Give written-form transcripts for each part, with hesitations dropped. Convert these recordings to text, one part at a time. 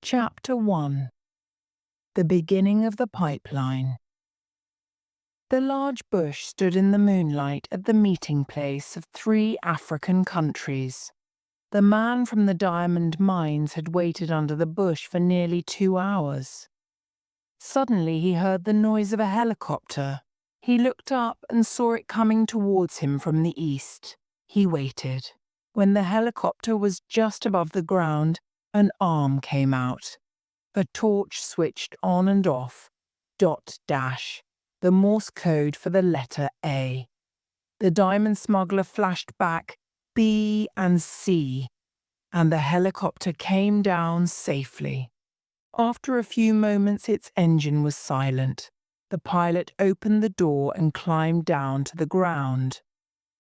Chapter 1. The beginning of the pipeline. The large bush stood in the moonlight at the meeting place of 3 African countries. The man from the diamond mines had waited under the bush for nearly 2 hours. Suddenly he heard the noise of a helicopter. He looked up and saw it coming towards him from the east. He waited. When the helicopter was just above the ground, an arm came out. A torch switched on and off. ... the morse code for the letter A. The diamond smuggler flashed back B and C, and the helicopter came down safely. After a few moments, its engine was silent. The pilot opened the door and climbed down to the ground.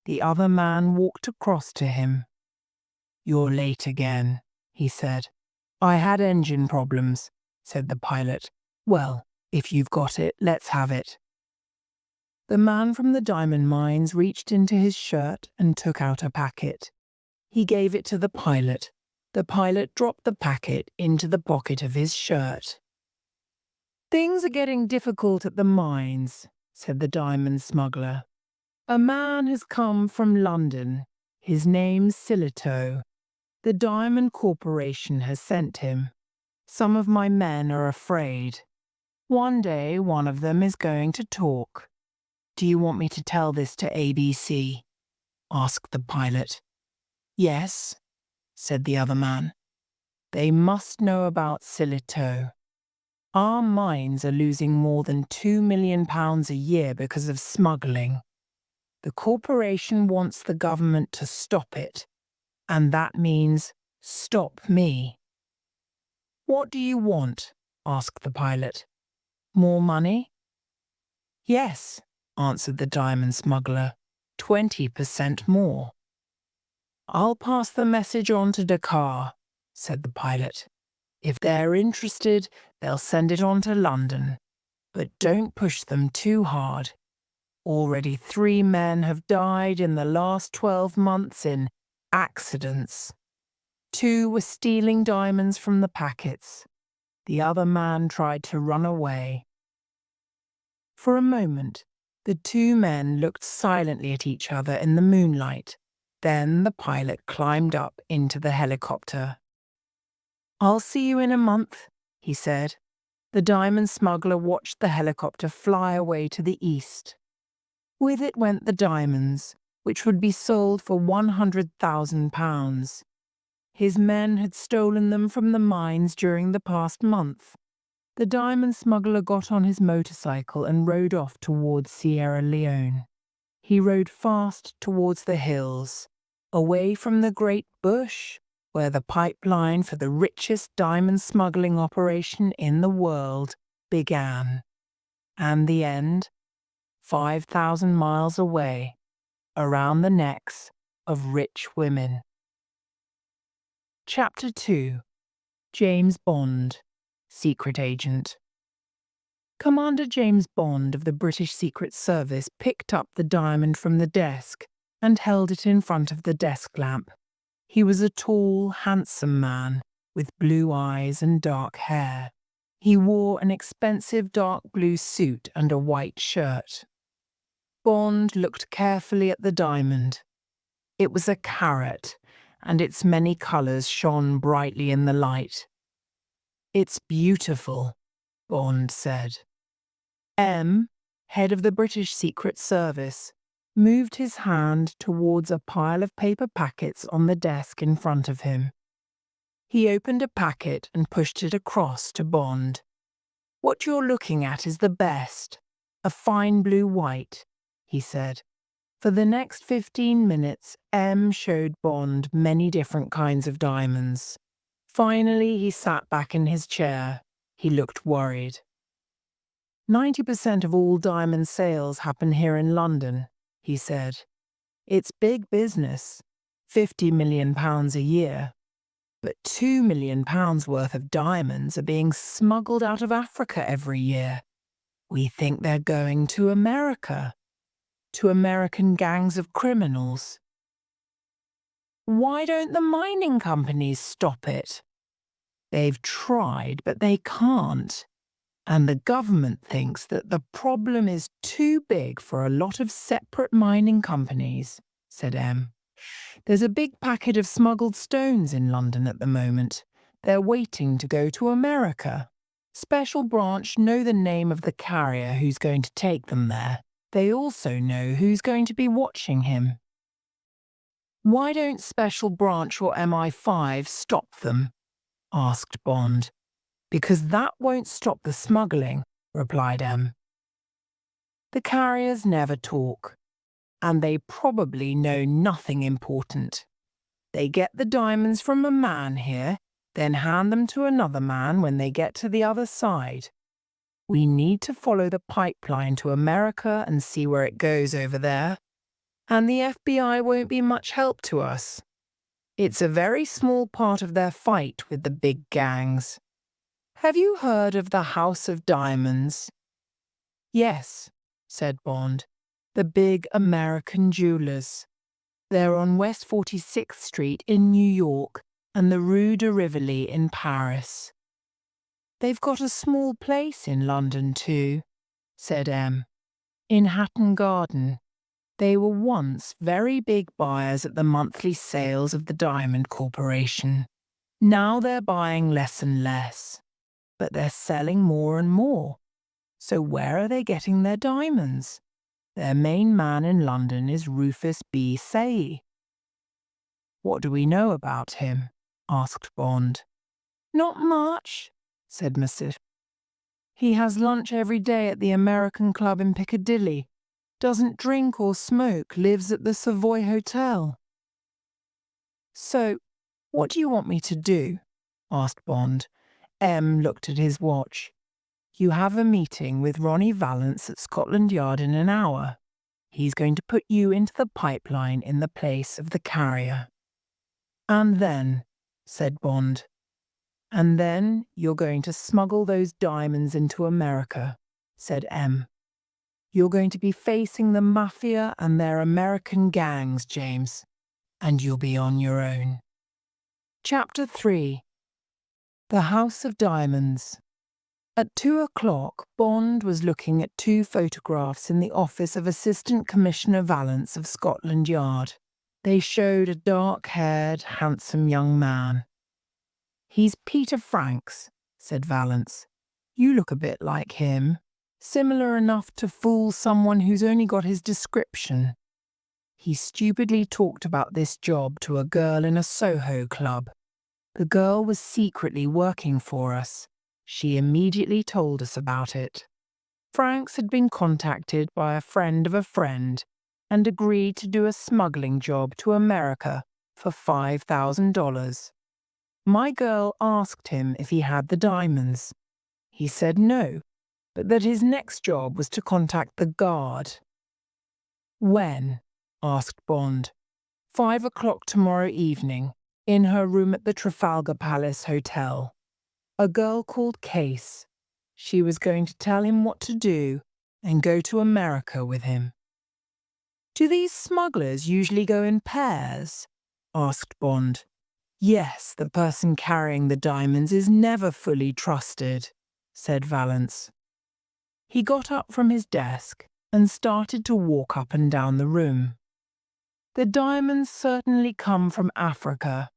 The other man walked across to him. "You're late again," he said. "I had engine problems," said the pilot. "Well, if you've got it, let's have it." The man from the diamond mines reached into his shirt and took out a packet. He gave it to the pilot. The pilot dropped the packet into the pocket of his shirt. "Things are getting difficult at the mines," said the diamond smuggler. "A man has come from London. His name's Saratoga. The Diamond Corporation has sent him. Some of my men are afraid. One day one of them is going to talk." "Do you want me to tell this to ABC?" asked the pilot. "Yes," said the other man. "They must know about Saratoga. Our mines are losing more than £2 million a year because of smuggling. The corporation wants the government to stop it, and that means stop me." "What do you want?" asked the pilot. "More money?" "Yes," answered the diamond smuggler. 20% more." "I'll pass the message on to Dakar," said the pilot. "If they're interested, they'll send it on to London. But don't push them too hard. Already 3 men have died in the last 12 months in accidents. 2 were stealing diamonds from the packets. The other man tried to run away." For a moment, the 2 men looked silently at each other in the moonlight. Then the pilot climbed up into the helicopter. "I'll see you in a month," he said. The diamond smuggler watched the helicopter fly away to the east. With it went the diamonds, which would be sold for £100,000. His men had stolen them from the mines during the past month. The diamond smuggler got on his motorcycle and rode off towards Sierra Leone. He rode fast towards the hills, away from the great bush where the pipeline for the richest diamond smuggling operation in the world began. And the end, 5,000 miles away, around the necks of rich women. Chapter 2. James Bond, Secret Agent. Commander James Bond of the British Secret Service picked up the diamond from the desk and held it in front of the desk lamp. He was a tall, handsome man with blue eyes and dark hair. He wore an expensive dark blue suit and a white shirt. Bond looked carefully at the diamond. It was a carat, and its many colours shone brightly in the light. "It's beautiful," Bond said. M, head of the British Secret Service, moved his hand towards a pile of paper packets on the desk in front of him. He opened a packet and pushed it across to Bond. "What you're looking at is the best, a fine blue white," he said. For the next 15 minutes, M showed Bond many different kinds of diamonds. Finally, he sat back in his chair. He looked worried. 90% of all diamond sales happen here in London," he said. "It's big business, £50 million a year. But £2 million worth of diamonds are being smuggled out of Africa every year. We think they're going to America, to American gangs of criminals. Why don't the mining companies stop it?" They've tried, but they can't. And the government thinks that the problem is too big for a lot of separate mining companies, said Em. There's a big packet of smuggled stones in London at the moment. They're waiting to go to America. Special Branch know the name of the carrier who's going to take them there. They also know who's going to be watching him. Why don't Special Branch or MI5 stop them? Asked Bond. Because that won't stop the smuggling, replied M. The carriers never talk, and they probably know nothing important. They get the diamonds from a man here, then hand them to another man when they get to the other side. We need to follow the pipeline to America and see where it goes over there. And the FBI won't be much help to us. It's a very small part of their fight with the big gangs. Have you heard of the House of Diamonds? Yes, said Bond. The big American jewelers. They're on West 46th Street in New York and the Rue de Rivoli in Paris. They've got a small place in London too, said M. In Hatton Garden. They were once very big buyers at the monthly sales of the Diamond Corporation. Now they're buying less and less, but they're selling more and more. So where are they getting their diamonds? Their main man in London is Rufus B. Say. What do we know about him? Asked Bond. Not much, said Mr. He has lunch every day at the American Club in Piccadilly. Doesn't drink or smoke, lives at the Savoy Hotel. So, what do you want me to do? Asked Bond. M looked at his watch. You have a meeting with Ronnie Valance at Scotland Yard in an hour. He's going to put you into the pipeline in the place of the carrier. And then, said Bond, and then you're going to smuggle those diamonds into America, said M. You're going to be facing the mafia and their American gangs, James, and you'll be on your own. Chapter 3. The House of Diamonds. At 2 o'clock, Bond was looking at 2 photographs in the office of Assistant Commissioner Valance of Scotland Yard. They showed a dark-haired, handsome young man. He's Peter Franks, said Valance. You look a bit like him. Similar enough to fool someone who's only got his description. He stupidly talked about this job to a girl in a Soho club. The girl was secretly working for us. She immediately told us about it. Franks had been contacted by a friend of a friend and agreed to do a smuggling job to America for $5,000. My girl asked him if he had the diamonds. He said no, but that his next job was to contact the guard. When? Asked Bond. 5 o'clock tomorrow evening, in her room at the Trafalgar Palace Hotel. A girl called Case. She was going to tell him what to do and go to America with him. Do these smugglers usually go in pairs? Asked Bond. Yes, the person carrying the diamonds is never fully trusted, said Valance. He got up from his desk and started to walk up and down the room. The diamonds certainly come from Africa,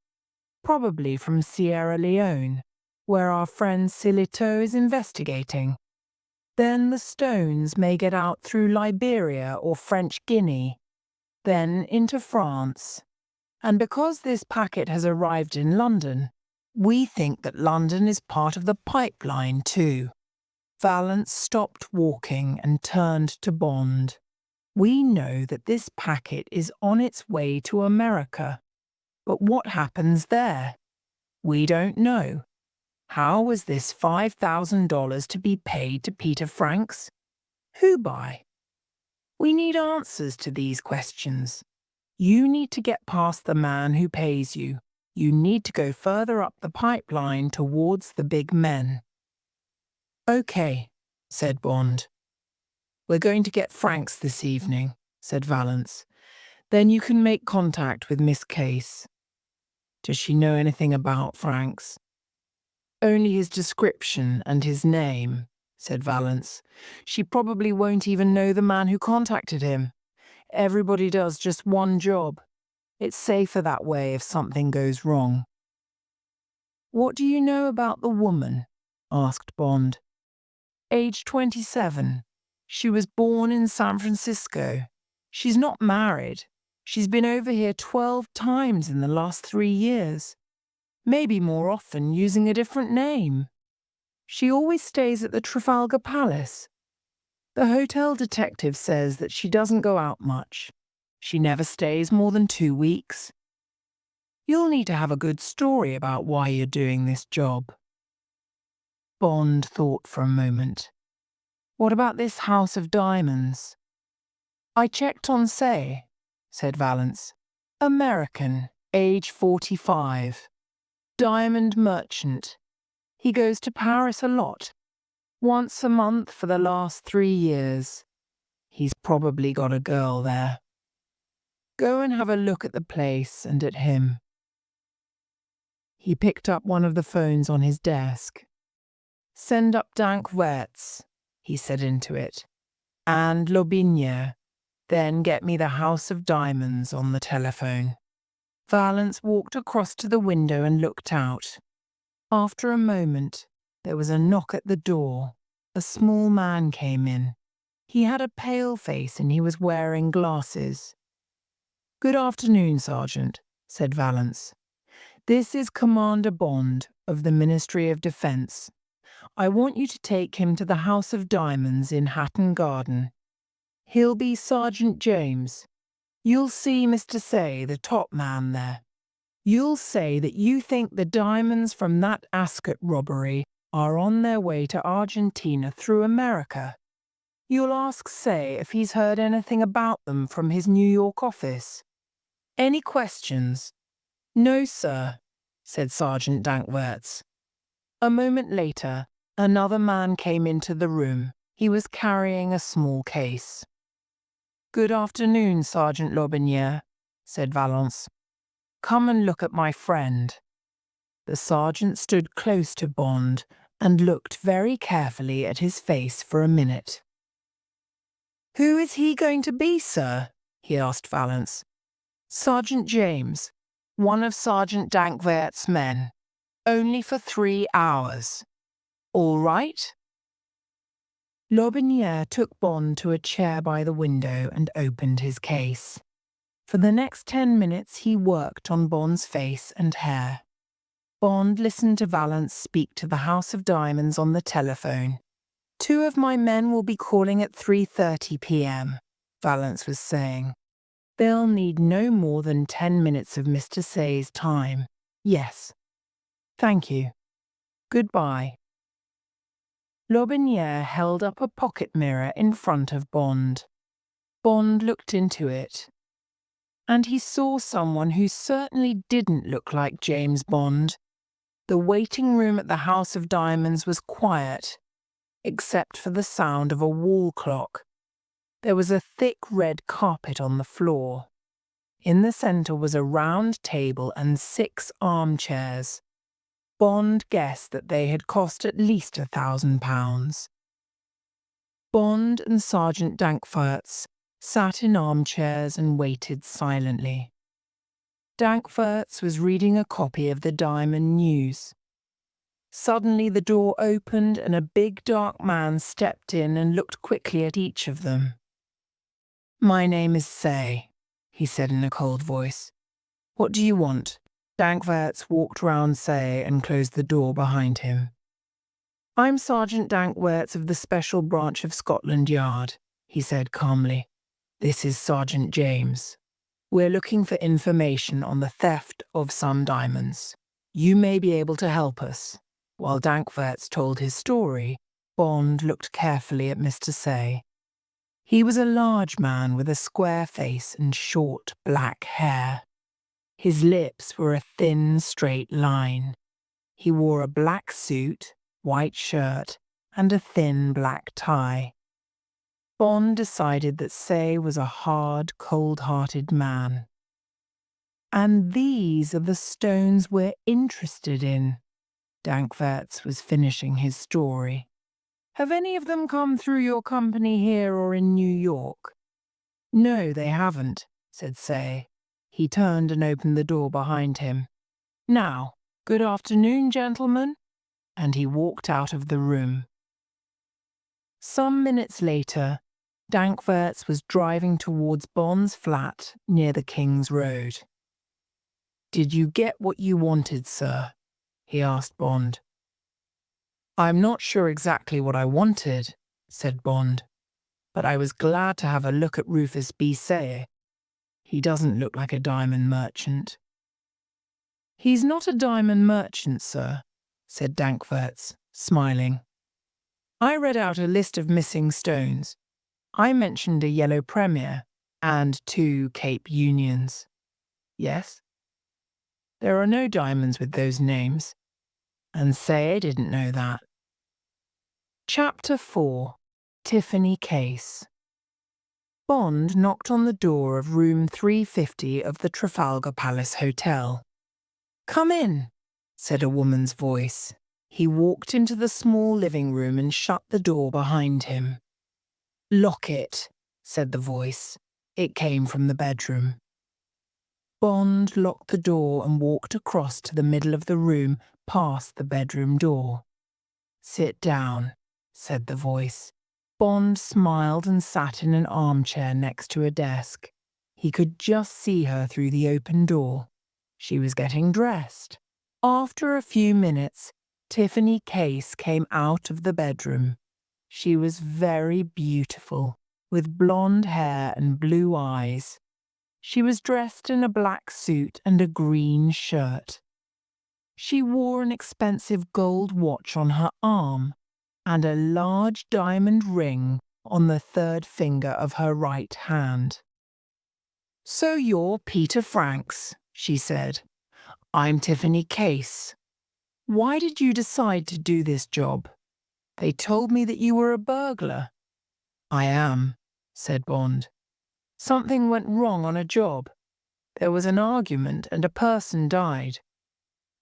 probably from Sierra Leone, where our friend Saratoga is investigating. Then the stones may get out through Liberia or French Guinea, then into France. And because this packet has arrived in London, we think that London is part of the pipeline too. Valance stopped walking and turned to Bond. We know that this packet is on its way to America. But what happens there? We don't know. How was this $5,000 to be paid to Peter Franks? Who by? We need answers to these questions. You need to get past the man who pays you. You need to go further up the pipeline towards the big men. Okay, said Bond. We're going to get Franks this evening, said Valance. Then you can make contact with Miss Case. Does she know anything about Franks? Only his description and his name, said Valance. She probably won't even know the man who contacted him. Everybody does just one job. It's safer that way if something goes wrong. What do you know about the woman? Asked Bond. Age 27. She was born in San Francisco. She's not married. She's been over here 12 times in the last 3 years. Maybe more often using a different name. She always stays at the Trafalgar Palace. The hotel detective says that she doesn't go out much. She never stays more than 2 weeks. You'll need to have a good story about why you're doing this job. Bond thought for a moment. What about this house of diamonds? I checked on Say, said Valance. American, age 45. Diamond merchant. He goes to Paris a lot. Once a month for the last 3 years. He's probably got a girl there. Go and have a look at the place and at him. He picked up one of the phones on his desk. Send up Dankwerts, he said into it, and Lobinier. Then get me the House of Diamonds on the telephone. Valance walked across to the window and looked out. After a moment, there was a knock at the door. A small man came in. He had a pale face and he was wearing glasses. Good afternoon, Sergeant, said Valance. This is Commander Bond of the Ministry of Defence. I want you to take him to the House of Diamonds in Hatton Garden. He'll be Sergeant James. You'll see Mr. Say, the top man there. You'll say that you think the diamonds from that Ascot robbery are on their way to Argentina through America. You'll ask Say if he's heard anything about them from his New York office. Any questions? No, sir, said Sergeant Dankwerts. A moment later, another man came into the room. He was carrying a small case. Good afternoon, Sergeant Lobinier, said Valance. Come and look at my friend. The sergeant stood close to Bond and looked very carefully at his face for a minute. Who is he going to be, sir? He asked Valance. Sergeant James, one of Sergeant Dankwerts' men. Only for 3 hours. All right? Lobinier took Bond to a chair by the window and opened his case. For the next 10 minutes he worked on Bond's face and hair. Bond listened to Valance speak to the House of Diamonds on the telephone. 2 of my men will be calling at 3:30 p.m., Valance was saying. They'll need no more than 10 minutes of Mr. Say's time. Yes. Thank you. Goodbye. Lobinier held up a pocket mirror in front of Bond. Bond looked into it, and he saw someone who certainly didn't look like James Bond. The waiting room at the House of Diamonds was quiet, except for the sound of a wall clock. There was a thick red carpet on the floor. In the centre was a round table and 6 armchairs. Bond guessed that they had cost at least £1,000. Bond and Sergeant Dankwerts sat in armchairs and waited silently. Dankwerts was reading a copy of the Diamond News. Suddenly the door opened and a big dark man stepped in and looked quickly at each of them. My name is Say, he said in a cold voice. What do you want? Dankwerts walked round Say and closed the door behind him. I'm Sergeant Dankwerts of the Special Branch of Scotland Yard, he said calmly. This is Sergeant James. We're looking for information on the theft of some diamonds. You may be able to help us. While Dankwerts told his story, Bond looked carefully at Mr. Say. He was a large man with a square face and short black hair. His lips were a thin, straight line. He wore a black suit, white shirt, and a thin black tie. Bond decided that Say was a hard, cold-hearted man. And these are the stones we're interested in, Dankwarts was finishing his story. Have any of them come through your company here or in New York? No, they haven't, said Say. He turned and opened the door behind him. Now, good afternoon, gentlemen. And he walked out of the room. Some minutes later, Dankwarts was driving towards Bond's flat near the King's Road. Did you get what you wanted, sir? He asked Bond. I'm not sure exactly what I wanted, said Bond, but I was glad to have a look at Rufus B. Say. He doesn't look like a diamond merchant. He's not a diamond merchant, sir, said Dankwarts, smiling. I read out a list of missing stones. I mentioned a yellow premier and 2 Cape Unions. Yes? There are no diamonds with those names. And Say didn't know that. Chapter 4. Tiffany Case. Bond knocked on the door of room 350 of the Trafalgar Palace Hotel. Come in, said a woman's voice. He walked into the small living room and shut the door behind him. Lock it, said the voice. It came from the bedroom. Bond locked the door and walked across to the middle of the room past the bedroom door. Sit down, said the voice. Bond smiled and sat in an armchair next to a desk. He could just see her through the open door. She was getting dressed. After a few minutes, Tiffany Case came out of the bedroom. She was very beautiful, with blonde hair and blue eyes. She was dressed in a black suit and a green shirt. She wore an expensive gold watch on her arm and a large diamond ring on the 3rd finger of her right hand. So you're Peter Franks, she said. I'm Tiffany Case. Why did you decide to do this job? They told me that you were a burglar. I am, said Bond. Something went wrong on a job. There was an argument and a person died.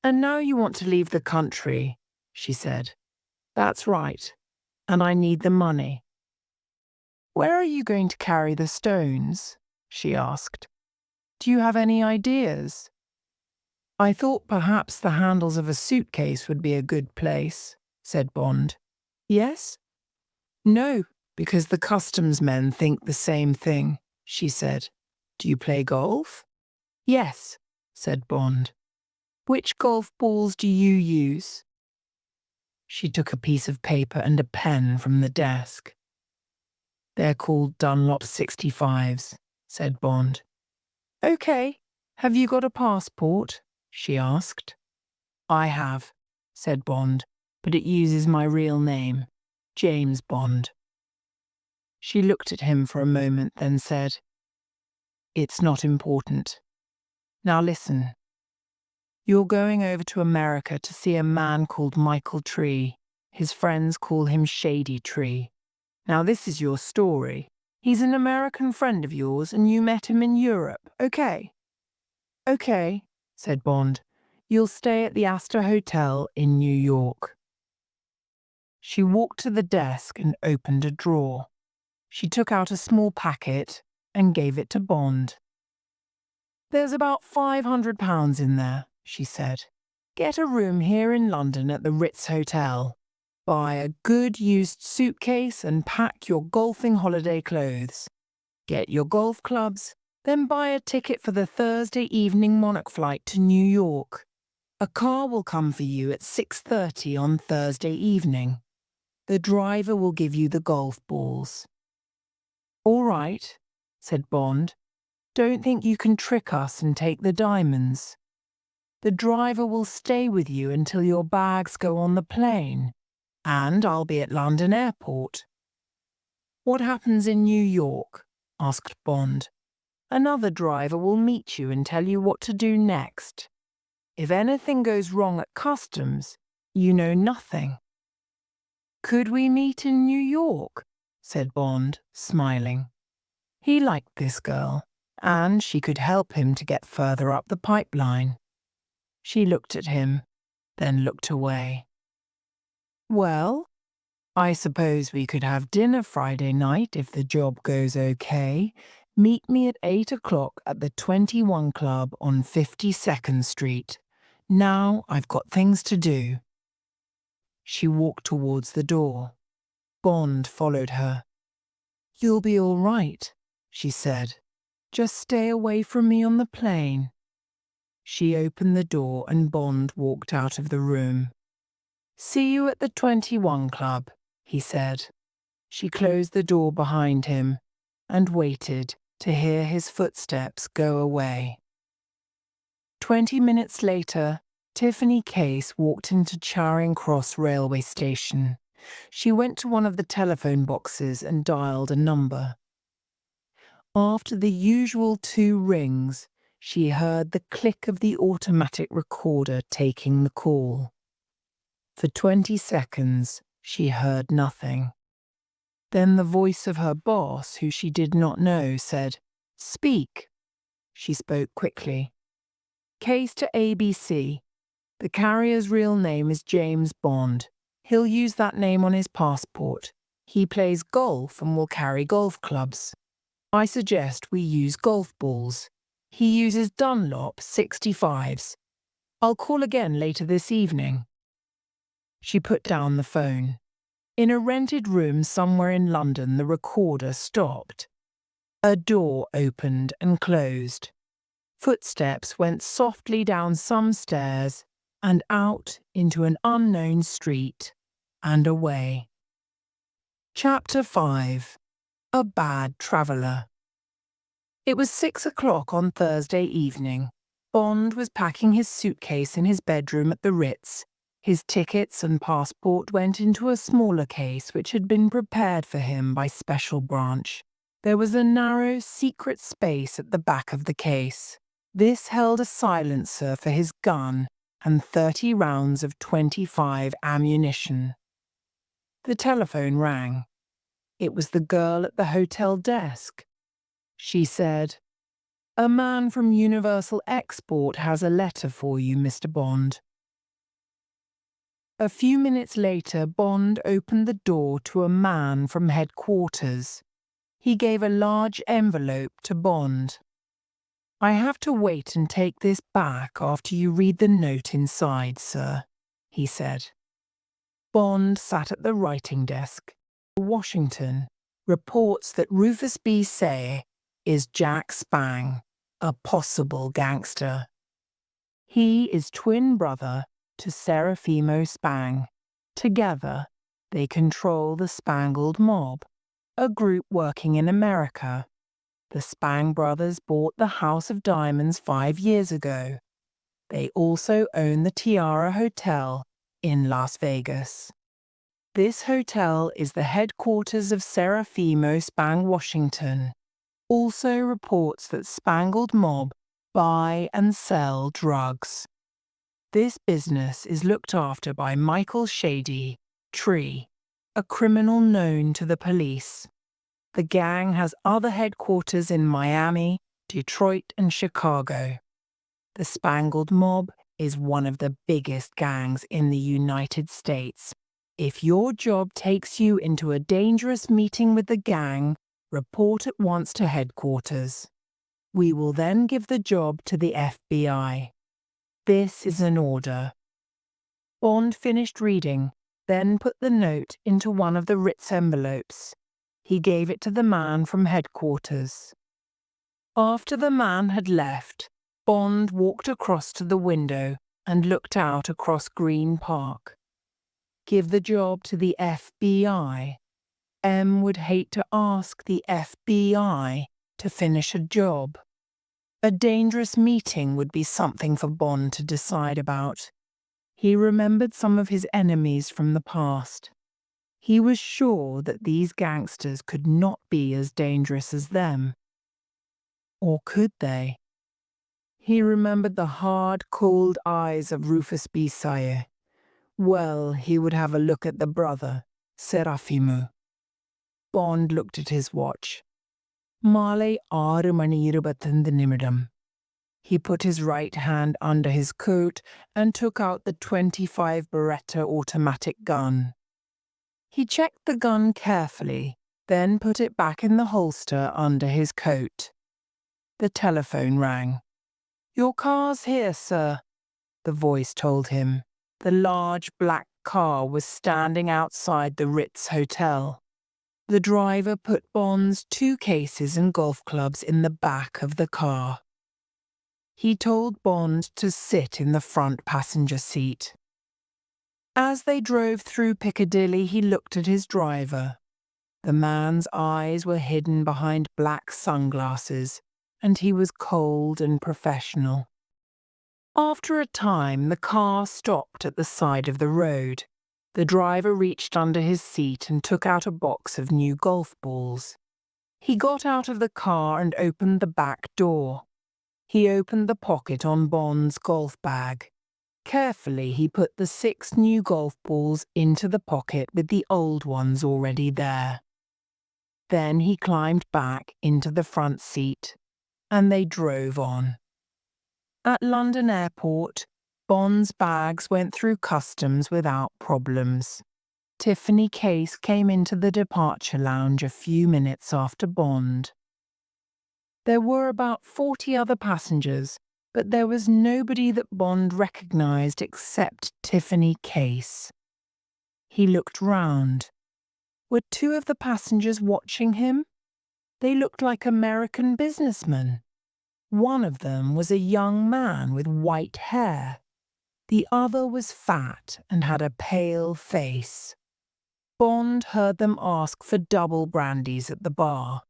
And now you want to leave the country, she said. That's right. And I need the money. Where are you going to carry the stones? She asked. Do you have any ideas? I thought perhaps the handles of a suitcase would be a good place, said Bond. Yes? No, because the customs men think the same thing, she said. Do you play golf? Yes, said Bond. Which golf balls do you use? She took a piece of paper and a pen from the desk. They're called Dunlop 65s, said Bond. Okay, have you got a passport? She asked. I have, said Bond, but it uses my real name, James Bond. She looked at him for a moment, then said, It's not important. Now listen. You're going over to America to see a man called Michael Tree. His friends call him Shady Tree. Now this is your story. He's an American friend of yours and you met him in Europe, okay? Okay, said Bond. You'll stay at the Astor Hotel in New York. She walked to the desk and opened a drawer. She took out a small packet and gave it to Bond. There's about £500 in there, she said. Get a room here in London at the Ritz Hotel. Buy a good used suitcase and pack your golfing holiday clothes. Get your golf clubs, then buy a ticket for the Thursday evening Monarch flight to New York. A car will come for you at 6:30 on Thursday evening. The driver will give you the golf balls. All right, said Bond. Don't think you can trick us and take the diamonds. The driver will stay with you until your bags go on the plane, and I'll be at London Airport. What happens in New York? Asked Bond. Another driver will meet you and tell you what to do next. If anything goes wrong at customs, you know nothing. Could we meet in New York? Said Bond, smiling. He liked this girl, and she could help him to get further up the pipeline. She looked at him. then looked away. "Well, I suppose we could have dinner Friday night if the job goes okay. Meet me at 8 o'clock at the 21 Club on 52nd Street. Now I've got things to do." She walked towards the door. Bond followed her. "You'll be all right," she said. "Just stay away from me on the plane." She opened the door and Bond walked out of the room. "See you at the 21 Club," he said. She closed the door behind him and waited to hear his footsteps go away. 20 minutes later, Tiffany Case walked into Charing Cross railway station. She went to one of the telephone boxes and dialed a number. After the usual 2 rings, she heard the click of the automatic recorder taking the call. For 20 seconds, she heard nothing. Then the voice of her boss, who she did not know, said, "Speak." She spoke quickly. "Case to ABC. The carrier's real name is James Bond. He'll use that name on his passport. He plays golf and will carry golf clubs. I suggest we use golf balls. He uses Dunlop 65s. I'll call again later this evening." She put down the phone. In a rented room somewhere in London, the recorder stopped. A door opened and closed. Footsteps went softly down some stairs and out into an unknown street and away. Chapter 5. A Bad Traveller. It was 6 o'clock on Thursday evening. Bond was packing his suitcase in his bedroom at the Ritz. His tickets and passport went into a smaller case which had been prepared for him by special branch. There was a narrow, secret space at the back of the case. This held a silencer for his gun and 30 rounds of .25 ammunition. The telephone rang. It was the girl at the hotel desk. She said, "A man from Universal Export has a letter for you, Mr. Bond." A few minutes later, Bond opened the door to a man from headquarters. He gave a large envelope to Bond. "I have to wait and take this back after you read the note inside, sir," he said. Bond sat at the writing desk. Washington reports that Rufus B. Say is Jack Spang, a possible gangster. He is twin brother to Serafimo Spang. Together, they control the Spangled Mob, a group working in America. The Spang brothers bought the House of Diamonds 5 years ago. They also own the Tiara Hotel in Las Vegas. This hotel is the headquarters of Serafimo Spang Washington. Also reports that Spangled Mob buy and sell drugs. This business is looked after by Michael Shady Tree, a criminal known to the police. The gang has other headquarters in Miami, Detroit, and Chicago. The Spangled Mob is one of the biggest gangs in the United States. If your job takes you into a dangerous meeting with the gang, report at once to headquarters. We will then give the job to the FBI. This is an order." Bond finished reading, then put the note into one of the Ritz envelopes. He gave it to the man from headquarters. After the man had left, Bond walked across to the window and looked out across Green Park. Give the job to the FBI. M would hate to ask the FBI to finish a job. A dangerous meeting would be something for Bond to decide about. He remembered some of his enemies from the past. He was sure that these gangsters could not be as dangerous as them. Or could they? He remembered the hard, cold eyes of Rufus B. Saye. Well, he would have a look at the brother, Serafimo. Bond looked at his watch. Male 6 மணி 25 நிமிடம். He put his right hand under his coat and took out the .25 Beretta automatic gun. He checked the gun carefully, then put it back in the holster under his coat. The telephone rang. "Your car's here, sir," the voice told him. The large black car was standing outside the Ritz Hotel. The driver put Bond's 2 cases and golf clubs in the back of the car. He told Bond to sit in the front passenger seat. As they drove through Piccadilly, he looked at his driver. The man's eyes were hidden behind black sunglasses, and he was cold and professional. After a time, the car stopped at the side of the road. The driver reached under his seat and took out a box of new golf balls. He got out of the car and opened the back door. He opened the pocket on Bond's golf bag. Carefully, he put the 6 new golf balls into the pocket with the old ones already there. Then he climbed back into the front seat, and they drove on. At London Airport, Bond's bags went through customs without problems. Tiffany Case came into the departure lounge a few minutes after Bond. There were about 40 other passengers, but there was nobody that Bond recognized except Tiffany Case. He looked round. Were 2 of the passengers watching him? They looked like American businessmen. One of them was a young man with white hair. The other was fat and had a pale face. Bond heard them ask for double brandies at the bar.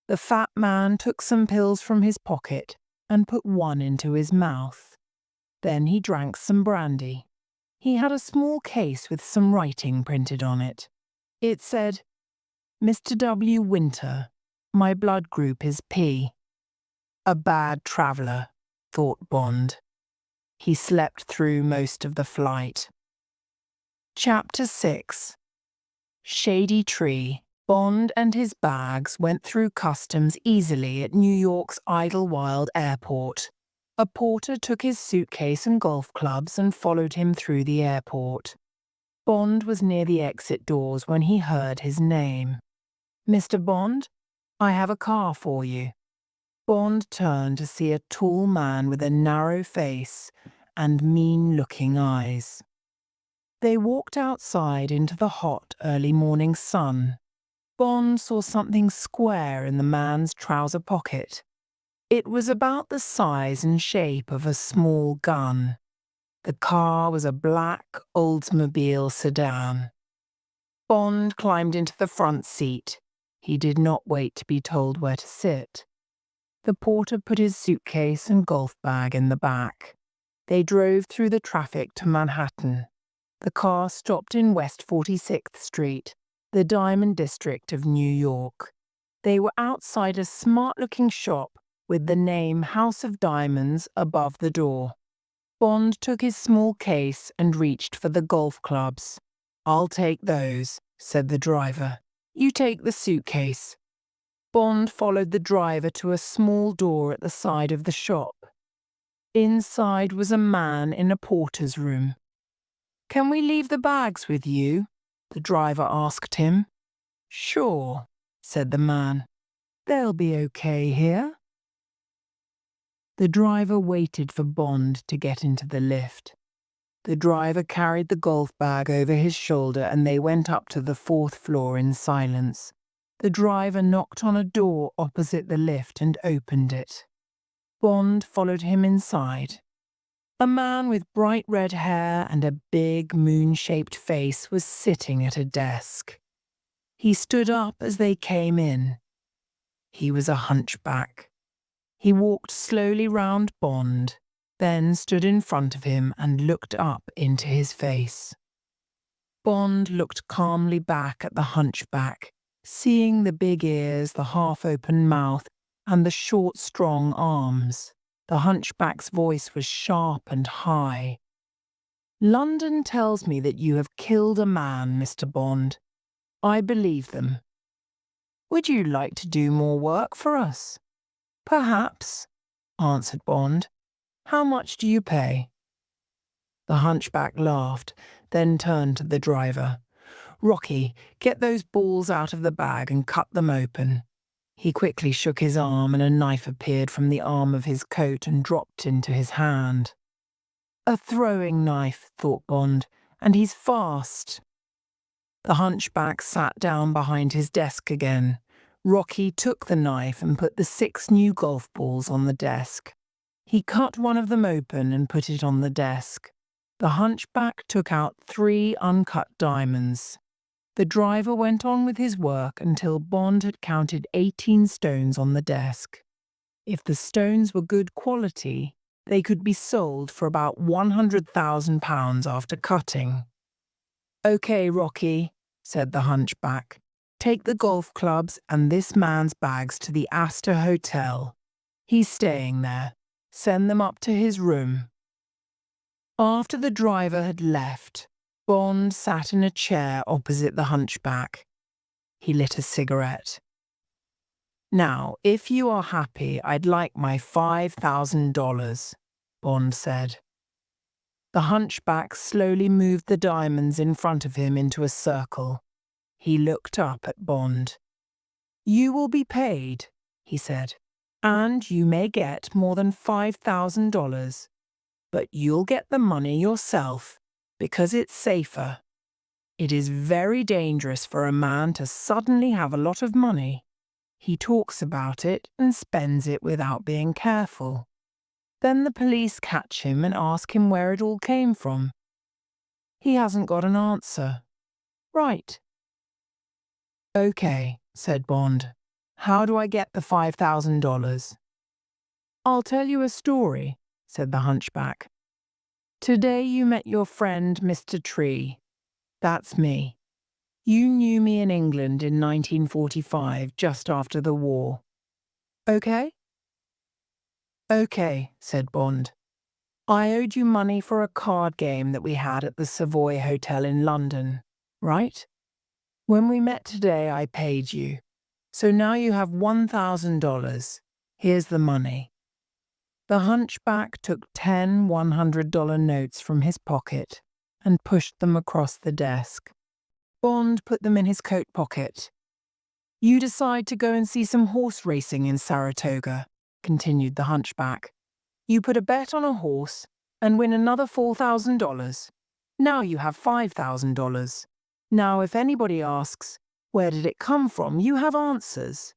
The fat man took some pills from his pocket and put one into his mouth. Then he drank some brandy. He had a small case with some writing printed on it. It said, "Mr. W. Winter, my blood group is P." A bad traveller, thought Bond. He slept through most of the flight. Chapter 6. Shady Tree. Bond and his bags went through customs easily at New York's Idlewild Airport. A porter took his suitcase and golf clubs and followed him through the airport. Bond was near the exit doors when he heard his name. "Mr. Bond, I have a car for you." Bond turned to see a tall man with a narrow face and mean-looking eyes. They walked outside into the hot early morning sun. Bond saw something square in the man's trouser pocket. It was about the size and shape of a small gun. The car was a black Oldsmobile sedan. Bond climbed into the front seat. He did not wait to be told where to sit. The porter put his suitcase and golf bag in the back. They drove through the traffic to Manhattan. The car stopped in West 46th Street, the Diamond District of New York. They were outside a smart-looking shop with the name House of Diamonds above the door. Bond took his small case and reached for the golf clubs. "I'll take those," said the driver. "You take the suitcase." Bond followed the driver to a small door at the side of the shop. Inside was a man in a porter's room. "Can we leave the bags with you?" the driver asked him. "Sure," said the man. "They'll be okay here." The driver waited for Bond to get into the lift. The driver carried the golf bag over his shoulder and they went up to the 4th floor in silence. The driver knocked on a door opposite the lift and opened it. Bond followed him inside. A man with bright red hair and a big moon-shaped face was sitting at a desk. He stood up as they came in. He was a hunchback. He walked slowly round Bond, then stood in front of him and looked up into his face. Bond looked calmly back at the hunchback, seeing the big ears, the half-open mouth, and the short, strong arms. The hunchback's voice was sharp and high. "London tells me that you have killed a man, Mr. Bond. I believe them. Would you like to do more work for us?" "Perhaps. answered Bond. How much do you pay? The hunchback laughed, then turned to the driver. Rocky, get those balls out of the bag and cut them open. He quickly shook his arm and a knife appeared from the arm of his coat and dropped into his hand. A throwing knife, thought Bond, and he's fast. The hunchback sat down behind his desk again. Rocky took the knife and put the 6 new golf balls on the desk. He cut one of them open and put it on the desk. The hunchback took out 3 uncut diamonds. The driver went on with his work until Bond had counted 18 stones on the desk. If the stones were good quality, they could be sold for about £100,000 after cutting. "Okay, Rocky," said the hunchback. "Take the golf clubs and this man's bags to the Astor Hotel. He's staying there. Send them up to his room." After the driver had left, Bond sat in a chair opposite the hunchback. He lit a cigarette. "Now, if you are happy, I'd like my $5,000, Bond said. The hunchback slowly moved the diamonds in front of him into a circle. He looked up at Bond. "You will be paid," he said, "and you may get more than $5,000. But you'll get the money yourself, because it's safer. It is very dangerous for a man to suddenly have a lot of money. He talks about it and spends it without being careful. Then the police catch him and ask him where it all came from. He hasn't got an answer. Right." "Okay," said Bond. "How do I get the $5,000? "I'll tell you a story," said the hunchback. "Today you met your friend Mr. Tree. That's me. You knew me in England in 1945, just after the war. Okay?" "Okay," said Bond. "I owed you money for a card game that we had at the Savoy Hotel in London, right? When we met today, I paid you. So now you have $1,000. Here's the money." The hunchback took 10 $100 notes from his pocket and pushed them across the desk. Bond put them in his coat pocket. "You decide to go and see some horse racing in Saratoga," continued the hunchback. "You put a bet on a horse and win another $4,000. Now you have $5,000. Now if anybody asks, where did it come from, you have answers."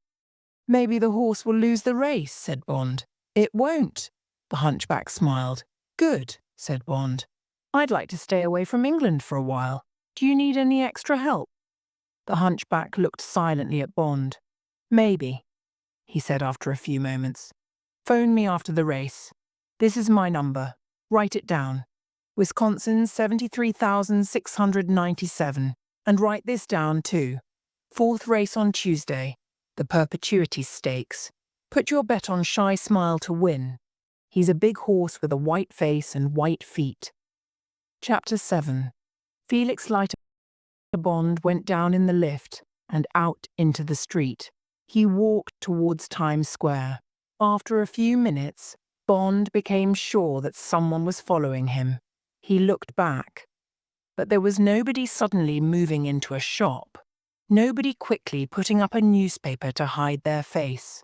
"Maybe the horse will lose the race," said Bond. "It won't." The hunchback smiled. "Good," said Bond. "I'd like to stay away from England for a while. Do you need any extra help?" The hunchback looked silently at Bond. "Maybe," he said after a few moments. "Phone me after the race. This is my number. Write it down. Wisconsin 73,697. And write this down too. 4th race on Tuesday. The Perpetuity Stakes. Put your bet on Shy Smile to win. He's a big horse with a white face and white feet." Chapter 7. Felix Leiter. Bond went down in the lift and out into the street. He walked towards Times Square. After a few minutes, Bond became sure that someone was following him. He looked back. But there was nobody suddenly moving into a shop. Nobody quickly putting up a newspaper to hide their face.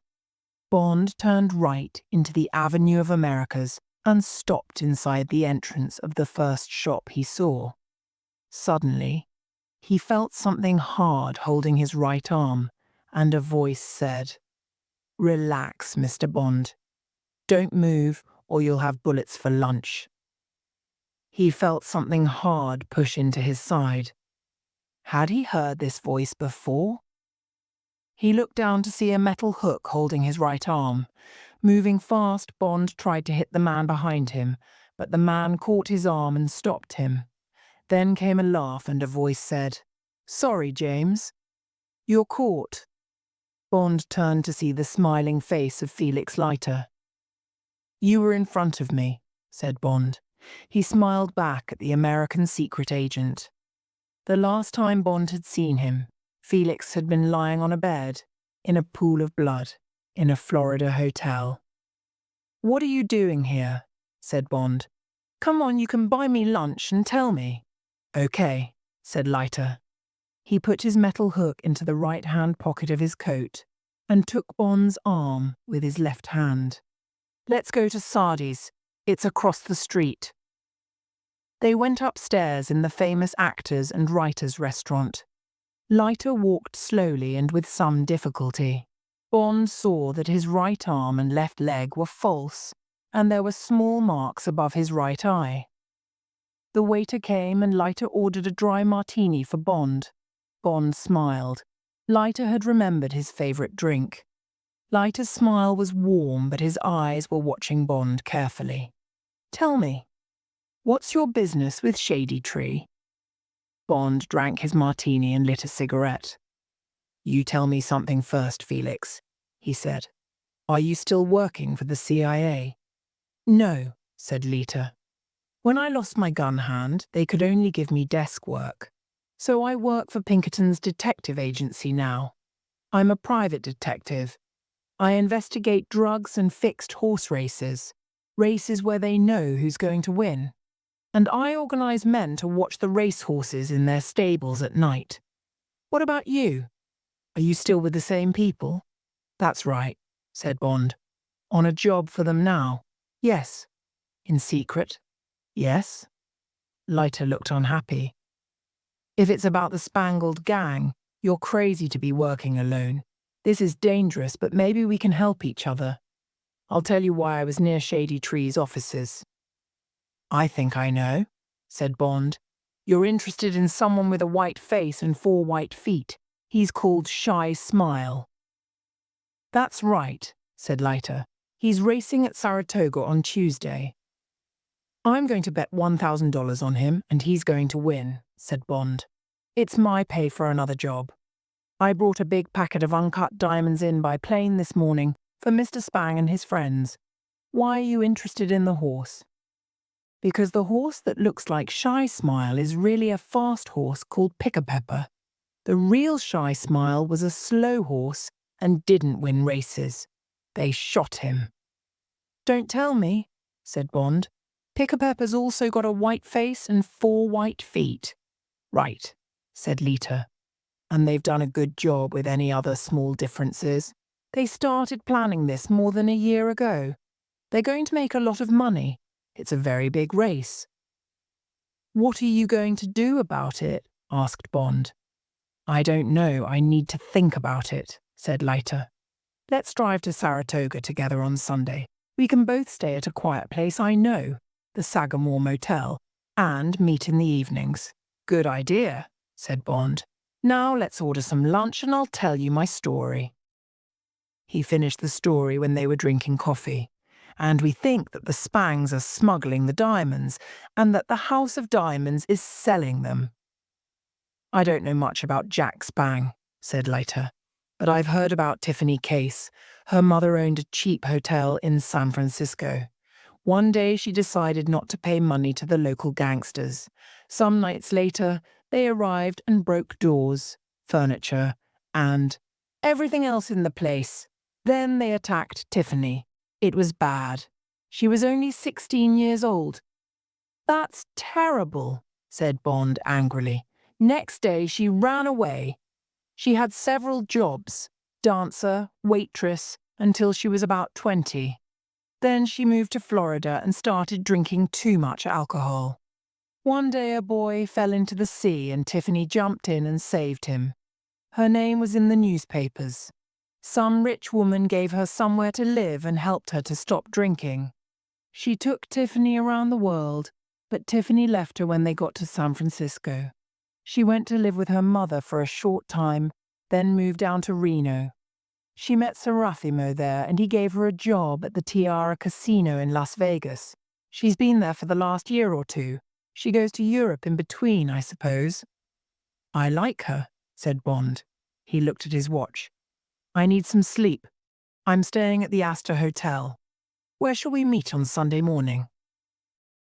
Bond turned right into the Avenue of Americas and stopped inside the entrance of the first shop he saw. Suddenly, he felt something hard holding his right arm, and a voice said, "Relax, Mr. Bond. Don't move or you'll have bullets for lunch." He felt something hard push into his side. Had he heard this voice before? He looked down to see a metal hook holding his right arm. Moving fast, Bond tried to hit the man behind him, but the man caught his arm and stopped him. Then came a laugh and a voice said, "Sorry, James. You're caught." Bond turned to see the smiling face of Felix Leiter. "You were in front of me," said Bond. He smiled back at the American secret agent. The last time Bond had seen him, Felix had been lying on a bed, in a pool of blood, in a Florida hotel. "What are you doing here?" said Bond. "Come on, you can buy me lunch and tell me." "Okay," said Leiter. He put his metal hook into the right-hand pocket of his coat and took Bond's arm with his left hand. "Let's go to Sardi's. It's across the street." They went upstairs in the famous actors and writers restaurant. Leiter walked slowly and with some difficulty. Bond saw that his right arm and left leg were false, and there were small marks above his right eye. The waiter came and Leiter ordered a dry martini for Bond. Bond smiled. Leiter had remembered his favourite drink. Leiter's smile was warm, but his eyes were watching Bond carefully. "Tell me, what's your business with Shady Tree?" Bond drank his martini and lit a cigarette. "You tell me something first, Felix," he said. "Are you still working for the CIA?" "No," said Leiter. "When I lost my gun hand, they could only give me desk work. So I work for Pinkerton's detective agency now. I'm a private detective. I investigate drugs and fixed horse races, races where they know who's going to win. And I organize men to watch the racehorses in their stables at night. What about you? Are you still with the same people?" "That's right," said Bond. "On a job for them now?" "Yes." "In secret?" "Yes." Leiter looked unhappy. "If it's about the Spangled Gang, you're crazy to be working alone. This is dangerous, but maybe we can help each other. I'll tell you why I was near Shady Tree's offices." "I think I know," said Bond. "You're interested in someone with a white face and 4 white feet. He's called Shy Smile." "That's right," said Leiter. "He's racing at Saratoga on Tuesday." "I'm going to bet $1,000 on him, and he's going to win," said Bond. "It's my pay for another job. I brought a big packet of uncut diamonds in by plane this morning for Mr. Spang and his friends. Why are you interested in the horse?" "Because the horse that looks like Shy Smile is really a fast horse called Pick-a-Pepper. The real Shy Smile was a slow horse and didn't win races. They shot him." "Don't tell me," said Bond. "Pick-a-Pepper's also got a white face and 4 white feet." "Right," said Leiter. "And they've done a good job with any other small differences. They started planning this more than a year ago. They're going to make a lot of money. It's a very big race." "What are you going to do about it?" asked Bond. "I don't know. I need to think about it," said Leiter. "Let's drive to Saratoga together on Sunday. We can both stay at a quiet place I know, the Sagamore Motel, and meet in the evenings." "Good idea," said Bond. "Now let's order some lunch and I'll tell you my story." He finished the story when they were drinking coffee. "And we think that the Spangs are smuggling the diamonds and that the House of Diamonds is selling them." "I don't know much about Jack Spang," said Leiter, "but I've heard about Tiffany Case. Her mother owned a cheap hotel in San Francisco. One day she decided not to pay money to the local gangsters. Some nights later, they arrived and broke doors, furniture, and everything else in the place. Then they attacked Tiffany. It was bad. She was only 16 years old." "That's terrible," said Bond angrily. "Next day she ran away. She had several jobs, dancer, waitress, until she was about 20. Then she moved to Florida and started drinking too much alcohol. One day a boy fell into the sea and Tiffany jumped in and saved him. Her name was in the newspapers. Some rich woman gave her somewhere to live and helped her to stop drinking. She took Tiffany around the world, but Tiffany left her when they got to San Francisco. She went to live with her mother for a short time, then moved down to Reno. She met Seraphimo there and he gave her a job at the Tiara Casino in Las Vegas. She's been there for the last year or 2. She goes to Europe in between, I suppose." "I like her," said Bond. He looked at his watch. "I need some sleep. I'm staying at the Astor Hotel. Where shall we meet on Sunday morning?"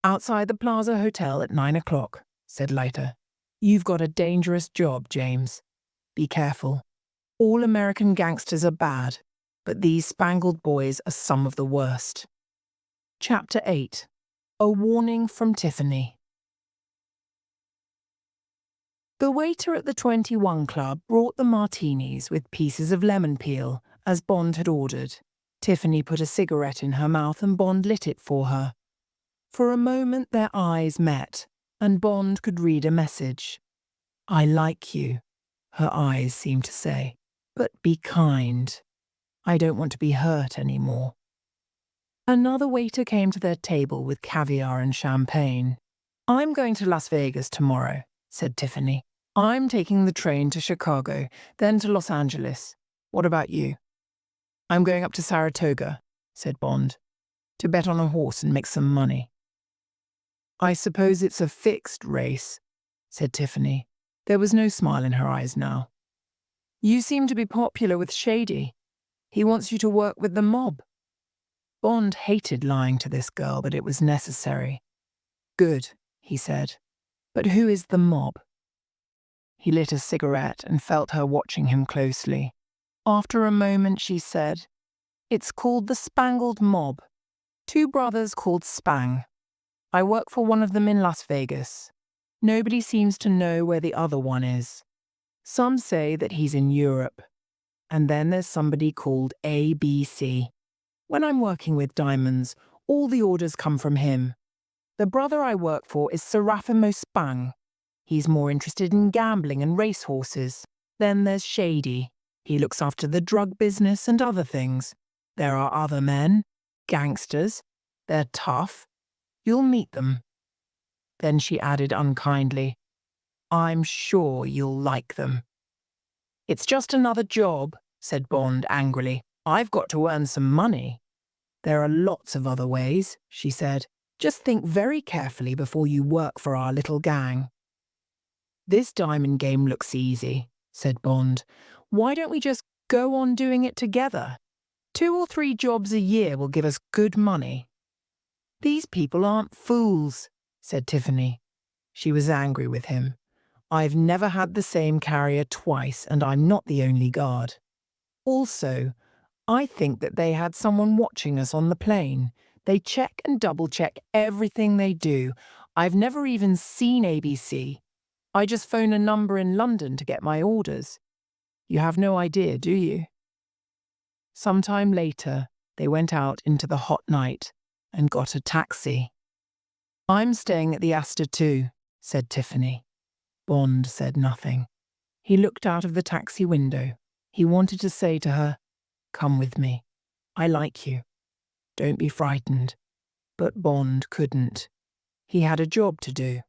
"Outside the Plaza Hotel at 9 o'clock, said Leiter. "You've got a dangerous job, James. Be careful. All American gangsters are bad, but these Spangled boys are some of the worst." Chapter 8. A Warning from Tiffany. The waiter at the 21 Club brought the martinis with pieces of lemon peel, as Bond had ordered. Tiffany put a cigarette in her mouth and Bond lit it for her. For a moment their eyes met, and Bond could read a message. "I like you," her eyes seemed to say, "but be kind. I don't want to be hurt anymore." Another waiter came to their table with caviar and champagne. "I'm going to Las Vegas tomorrow," said Tiffany. "I'm taking the train to Chicago, then to Los Angeles. What about you?" "I'm going up to Saratoga," said Bond, "to bet on a horse and make some money." "I suppose it's a fixed race," said Tiffany. There was no smile in her eyes now. "You seem to be popular with Shady. He wants you to work with the mob." Bond hated lying to this girl, but it was necessary. "Good," he said. "But who is the mob?" He lit a cigarette and felt her watching him closely. After a moment she said, "It's called the Spangled Mob. 2 brothers called Spang. I work for one of them in Las Vegas. Nobody seems to know where the other one is. Some say that he's in Europe. And then there's somebody called ABC. When I'm working with diamonds, all the orders come from him. The brother I work for is Serafimo Spang. He's more interested in gambling and racehorses. Then there's Shady. He looks after the drug business and other things. There are other men, gangsters. They're tough. You'll meet them." Then she added unkindly, "I'm sure you'll like them." "It's just another job," said Bond angrily. "I've got to earn some money." "There are lots of other ways," she said. "Just think very carefully before you work for our little gang." "This diamond game looks easy," said Bond. "Why don't we just go on doing it together? 2 or 3 jobs a year will give us good money." "These people aren't fools," said Tiffany. She was angry with him. "I've never had the same carrier twice, and I'm not the only guard. Also, I think that they had someone watching us on the plane. They check and double-check everything they do. I've never even seen ABC. I just phone a number in London to get my orders. You have no idea, do you?" Sometime later, they went out into the hot night and got a taxi. "I'm staying at the Astor too," said Tiffany. Bond said nothing. He looked out of the taxi window. He wanted to say to her, "Come with me. I like you. Don't be frightened." But Bond couldn't. He had a job to do.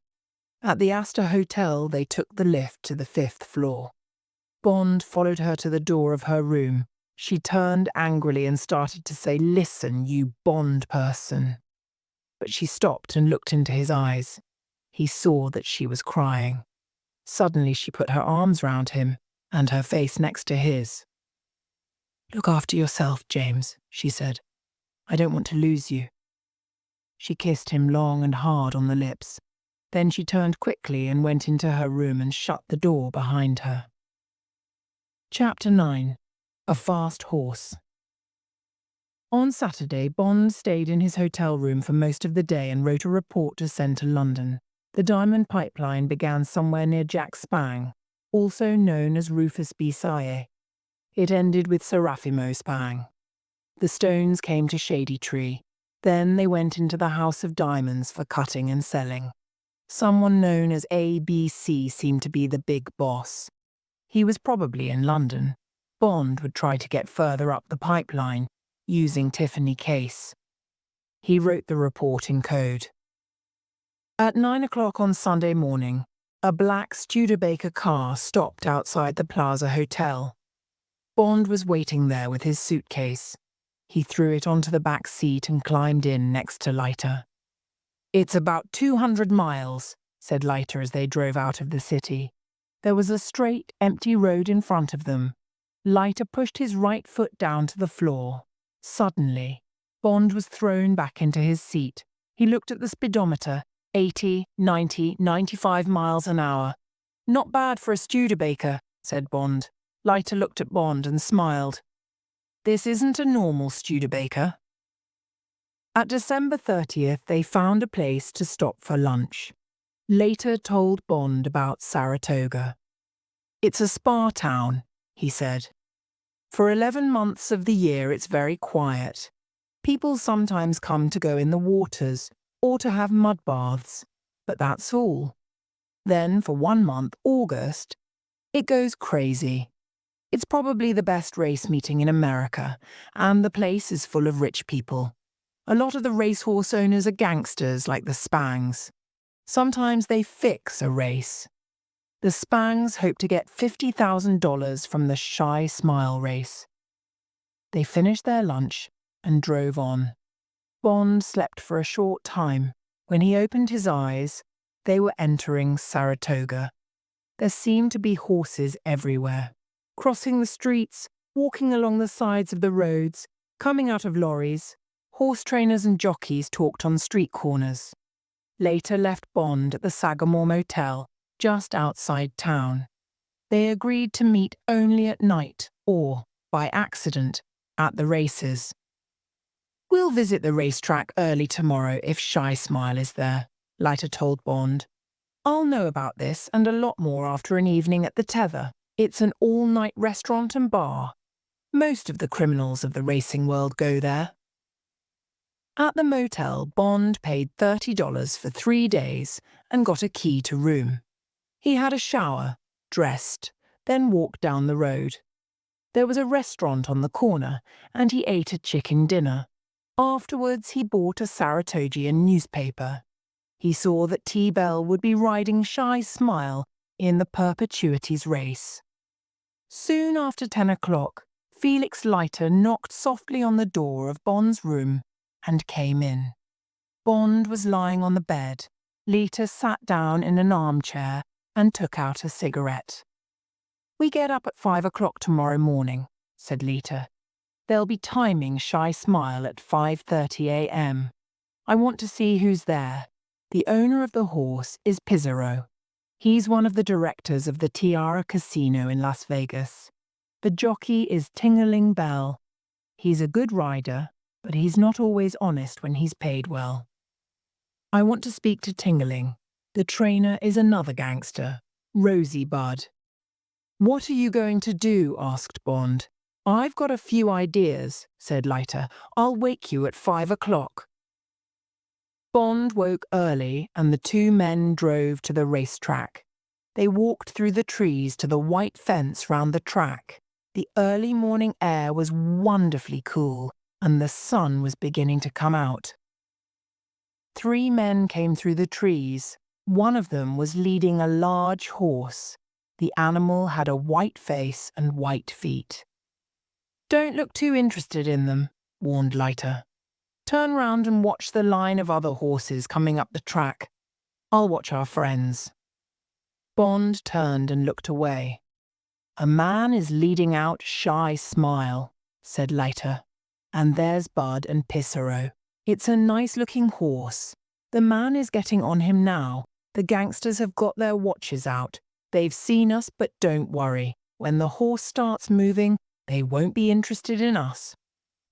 At the Astor Hotel, they took the lift to the 5th floor. Bond followed her to the door of her room. She turned angrily and started to say, "Listen, you Bond person." But she stopped and looked into his eyes. He saw that she was crying. Suddenly she put her arms round him and her face next to his. "Look after yourself, James," she said. "I don't want to lose you." She kissed him long and hard on the lips. Then she turned quickly and went into her room and shut the door behind her. Chapter 9. A Fast Horse. On Saturday, Bond stayed in his hotel room for most of the day and wrote a report to send to London. The diamond pipeline began somewhere near Jack Spang, also known as Rufus B. Saye. It ended with Serafimo Spang. The stones came to Shady Tree. Then they went into the House of Diamonds for cutting and selling. Someone known as ABC seemed to be the big boss. He was probably in London. Bond would try to get further up the pipeline, using Tiffany Case. He wrote the report in code. At 9 o'clock on Sunday morning, a black Studebaker car stopped outside the Plaza Hotel. Bond was waiting there with his suitcase. He threw it onto the back seat and climbed in next to Leiter. "It's about 200 miles, said Leiter as they drove out of the city. There was a straight, empty road in front of them. Leiter pushed his right foot down to the floor. Suddenly, Bond was thrown back into his seat. He looked at the speedometer. 80, 90, 95 miles an hour. "Not bad for a Studebaker," said Bond. Leiter looked at Bond and smiled. "This isn't a normal Studebaker." At December 30th, they found a place to stop for lunch. Leiter told Bond about Saratoga. "It's a spa town," he said. "For 11 months of the year it's very quiet. People sometimes come to go in the waters or to have mud baths, but that's all. Then for 1 month, August, it goes crazy. It's probably the best race meeting in America, and the place is full of rich people. A lot of the racehorse owners are gangsters like the Spangs. Sometimes they fix a race. The Spangs hope to get $50,000 from the Shy Smile race." They finished their lunch and drove on. Bond slept for a short time. When he opened his eyes, they were entering Saratoga. There seemed to be horses everywhere, crossing the streets, walking along the sides of the roads, coming out of lorries. Horse trainers and jockeys talked on street corners. Leiter left Bond at the Sagamore Motel, just outside town. They agreed to meet only at night or, by accident, at the races. "We'll visit the racetrack early tomorrow if Shy Smile is there," Leiter told Bond. "I'll know about this and a lot more after an evening at the Tether. It's an all-night restaurant and bar. Most of the criminals of the racing world go there." At the motel, Bond paid $30 for 3 days and got a key to room. He had a shower, dressed, then walked down the road. There was a restaurant on the corner, and he ate a chicken dinner. Afterwards, he bought a Saratogian newspaper. He saw that T-Bell would be riding Shy Smile in the Perpetuities race. Soon after 10 o'clock, Felix Leiter knocked softly on the door of Bond's room and came in. Bond was lying on the bed. Leiter sat down in an armchair and took out a cigarette. "We get up at 5 o'clock tomorrow morning," said Leiter. "They'll be timing Shy Smile at 5:30 a.m. I want to see who's there. The owner of the horse is Pizarro. He's one of the directors of the Tiara Casino in Las Vegas. The jockey is Tingling Bell. He's a good rider, but he's not always honest when he's paid well. I want to speak to Tingling. The trainer is another gangster, Rosie Bud." "What are you going to do?" asked Bond. "I've got a few ideas," said Leiter. "I'll wake you at 5 o'clock. Bond woke early and the two men drove to the racetrack. They walked through the trees to the white fence round the track. The early morning air was wonderfully cool, and the sun was beginning to come out. 3 men came through the trees. One of them was leading a large horse. The animal had a white face and white feet. "Don't look too interested in them," warned Leiter. "Turn round and watch the line of other horses coming up the track. I'll watch our friends." Bond turned and looked away. "A man is leading out Shy Smile," said Leiter. "And there's Bud and Pissarro. It's a nice-looking horse. The man is getting on him now. The gangsters have got their watches out. They've seen us, but don't worry. When the horse starts moving, they won't be interested in us.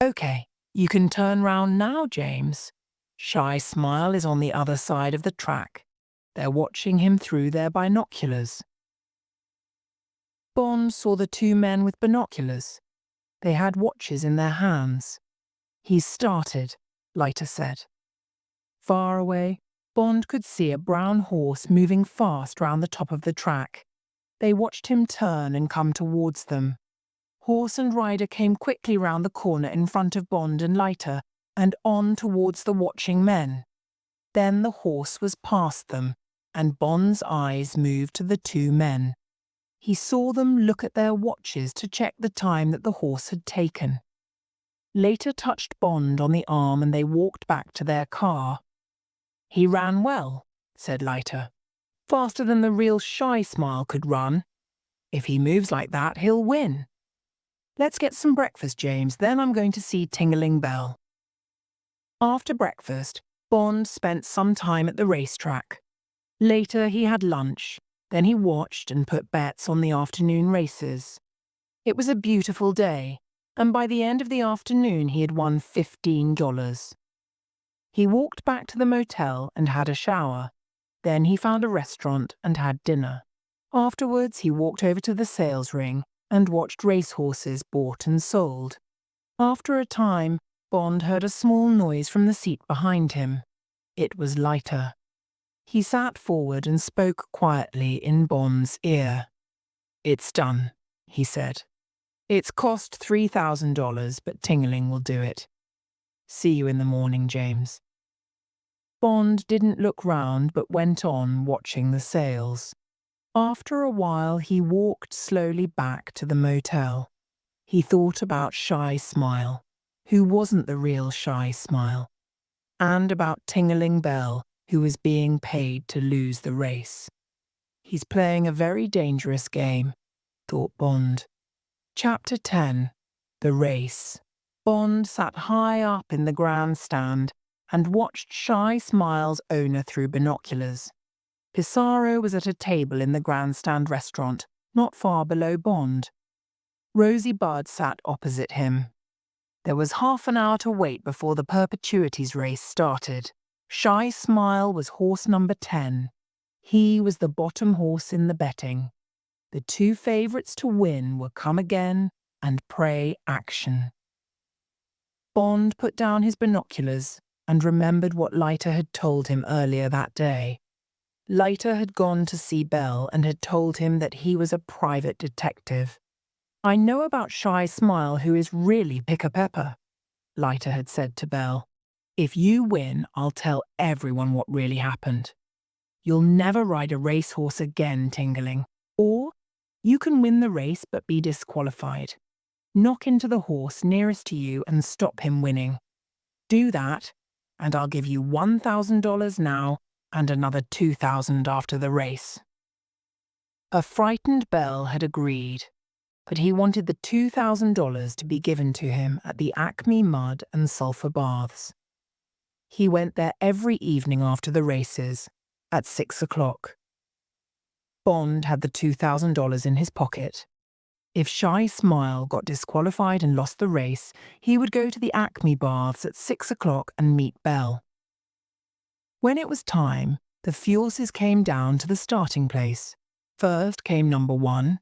Okay, you can turn round now, James. Shy Smile is on the other side of the track. They're watching him through their binoculars." Bond saw the 2 men with binoculars. They had watches in their hands. "He's started," Leiter said. Far away, Bond could see a brown horse moving fast round the top of the track. They watched him turn and come towards them. Horse and rider came quickly round the corner in front of Bond and Leiter and on towards the watching men. Then the horse was past them, and Bond's eyes moved to the 2 men. He saw them look at their watches to check the time that the horse had taken. Leiter touched Bond on the arm and they walked back to their car. "He ran well," said Leiter. "Faster than the real Shy Smile could run. If he moves like that, he'll win. Let's get some breakfast, James, then I'm going to see Tingling Bell." After breakfast, Bond spent some time at the racetrack. Later he had lunch. Then he watched and put bets on the afternoon races. It was a beautiful day, and by the end of the afternoon he had won $15. He walked back to the motel and had a shower. Then he found a restaurant and had dinner. Afterwards, he walked over to the sales ring and watched racehorses bought and sold. After a time, Bond heard a small noise from the seat behind him. It was Leiter. He sat forward and spoke quietly in Bond's ear. "It's done," he said. "It's cost $3,000, but Tingling will do it. See you in the morning, James." Bond didn't look round but went on watching the sales. After a while, he walked slowly back to the motel. He thought about Shy Smile, who wasn't the real Shy Smile, and about Tingling Bell, who was being paid to lose the race. He's playing a very dangerous game, thought Bond. Chapter 10. The Race. Bond sat high up in the grandstand and watched Shy Smile's owner through binoculars. Pissarro was at a table in the grandstand restaurant, not far below Bond. Rosie Bud sat opposite him. There was half an hour to wait before the Perpetuities race started. Shy Smile was horse number 10. He was the bottom horse in the betting. The two favourites to win were Come Again and Pray Action. Bond put down his binoculars and remembered what Leiter had told him earlier that day. Leiter had gone to see Bell and had told him that he was a private detective. "I know about Shy Smile, who is really Pick-a-Pepper," Leiter had said to Bell. "If you win, I'll tell everyone what really happened. You'll never ride a racehorse again, Tingling. Or you can win the race but be disqualified. Knock into the horse nearest to you and stop him winning. Do that, and I'll give you $1,000 now and another $2,000 after the race." A frightened Bell had agreed, but he wanted the $2,000 to be given to him at the Acme Mud and Sulphur Baths. He went there every evening after the races, at 6 o'clock. Bond had the $2,000 in his pocket. If Shy Smile got disqualified and lost the race, he would go to the Acme Baths at 6 o'clock and meet Bell. When it was time, the Fuelses came down to the starting place. First came number 1,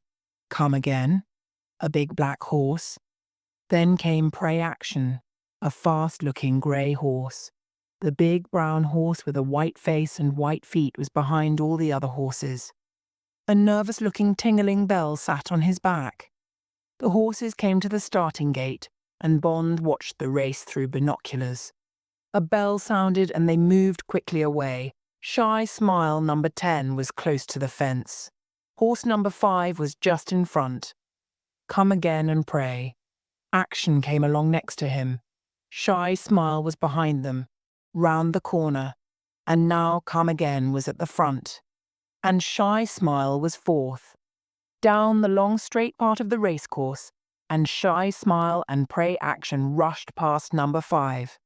Come Again, a big black horse. Then came Pray Action, a fast-looking grey horse. The big brown horse with a white face and white feet was behind all the other horses. A nervous-looking Tingling Bell sat on his back. The horses came to the starting gate, and Bond watched the race through binoculars. A bell sounded and they moved quickly away. Shy Smile number 10 was close to the fence. Horse number 5 was just in front. Come Again and Pray Action came along next to him. Shy Smile was behind them, round the corner, and now Come Again was at the front. And Shy Smile was fourth. Down the long straight part of the racecourse, and Shy Smile and Pray Action rushed past number 5.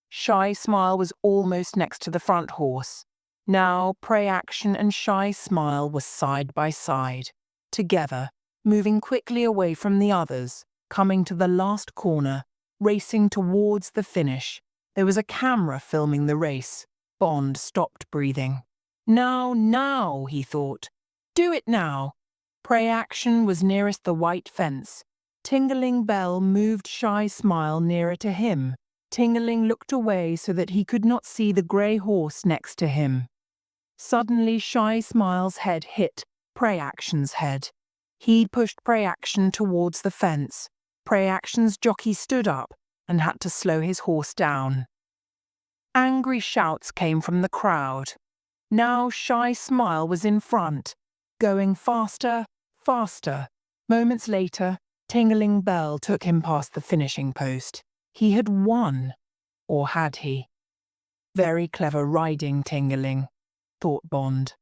Shy Smile was almost next to the front horse. Now Pray Action and Shy Smile were side by side, together, moving quickly away from the others, coming to the last corner, racing towards the finish. There was a camera filming the race. Bond stopped breathing. Now, he thought. Do it now. Pray Action was nearest the white fence. Tingling Bell moved Shy Smile nearer to him. Tingling looked away so that he could not see the grey horse next to him. Suddenly Shy Smile's head hit Pray Action's head. He pushed Pray Action towards the fence. Pray Action's jockey stood up and had to slow his horse down. Angry shouts came from the crowd. Now Shy Smile was in front, going faster, faster. Moments later, Tingling Bell took him past the finishing post. He had won. Or had he? Very clever riding, Tingling, thought Bond.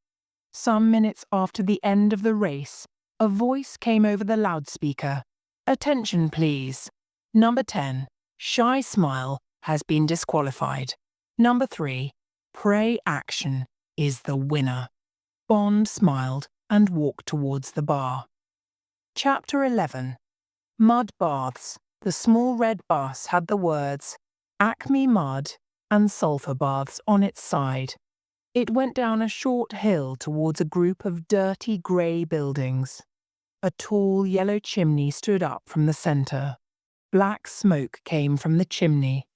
Some minutes after the end of the race, a voice came over the loudspeaker. Attention, please. Number 10, Shy Smile, has been disqualified. Number 3, Pray Action, is the winner. Bond smiled and walked towards the bar. Chapter 11. Mud Baths. The small red bus had the words, Acme Mud and sulfur baths on its side. It went down a short hill towards a group of dirty grey buildings. A tall yellow chimney stood up from the centre. Black smoke came from the chimney.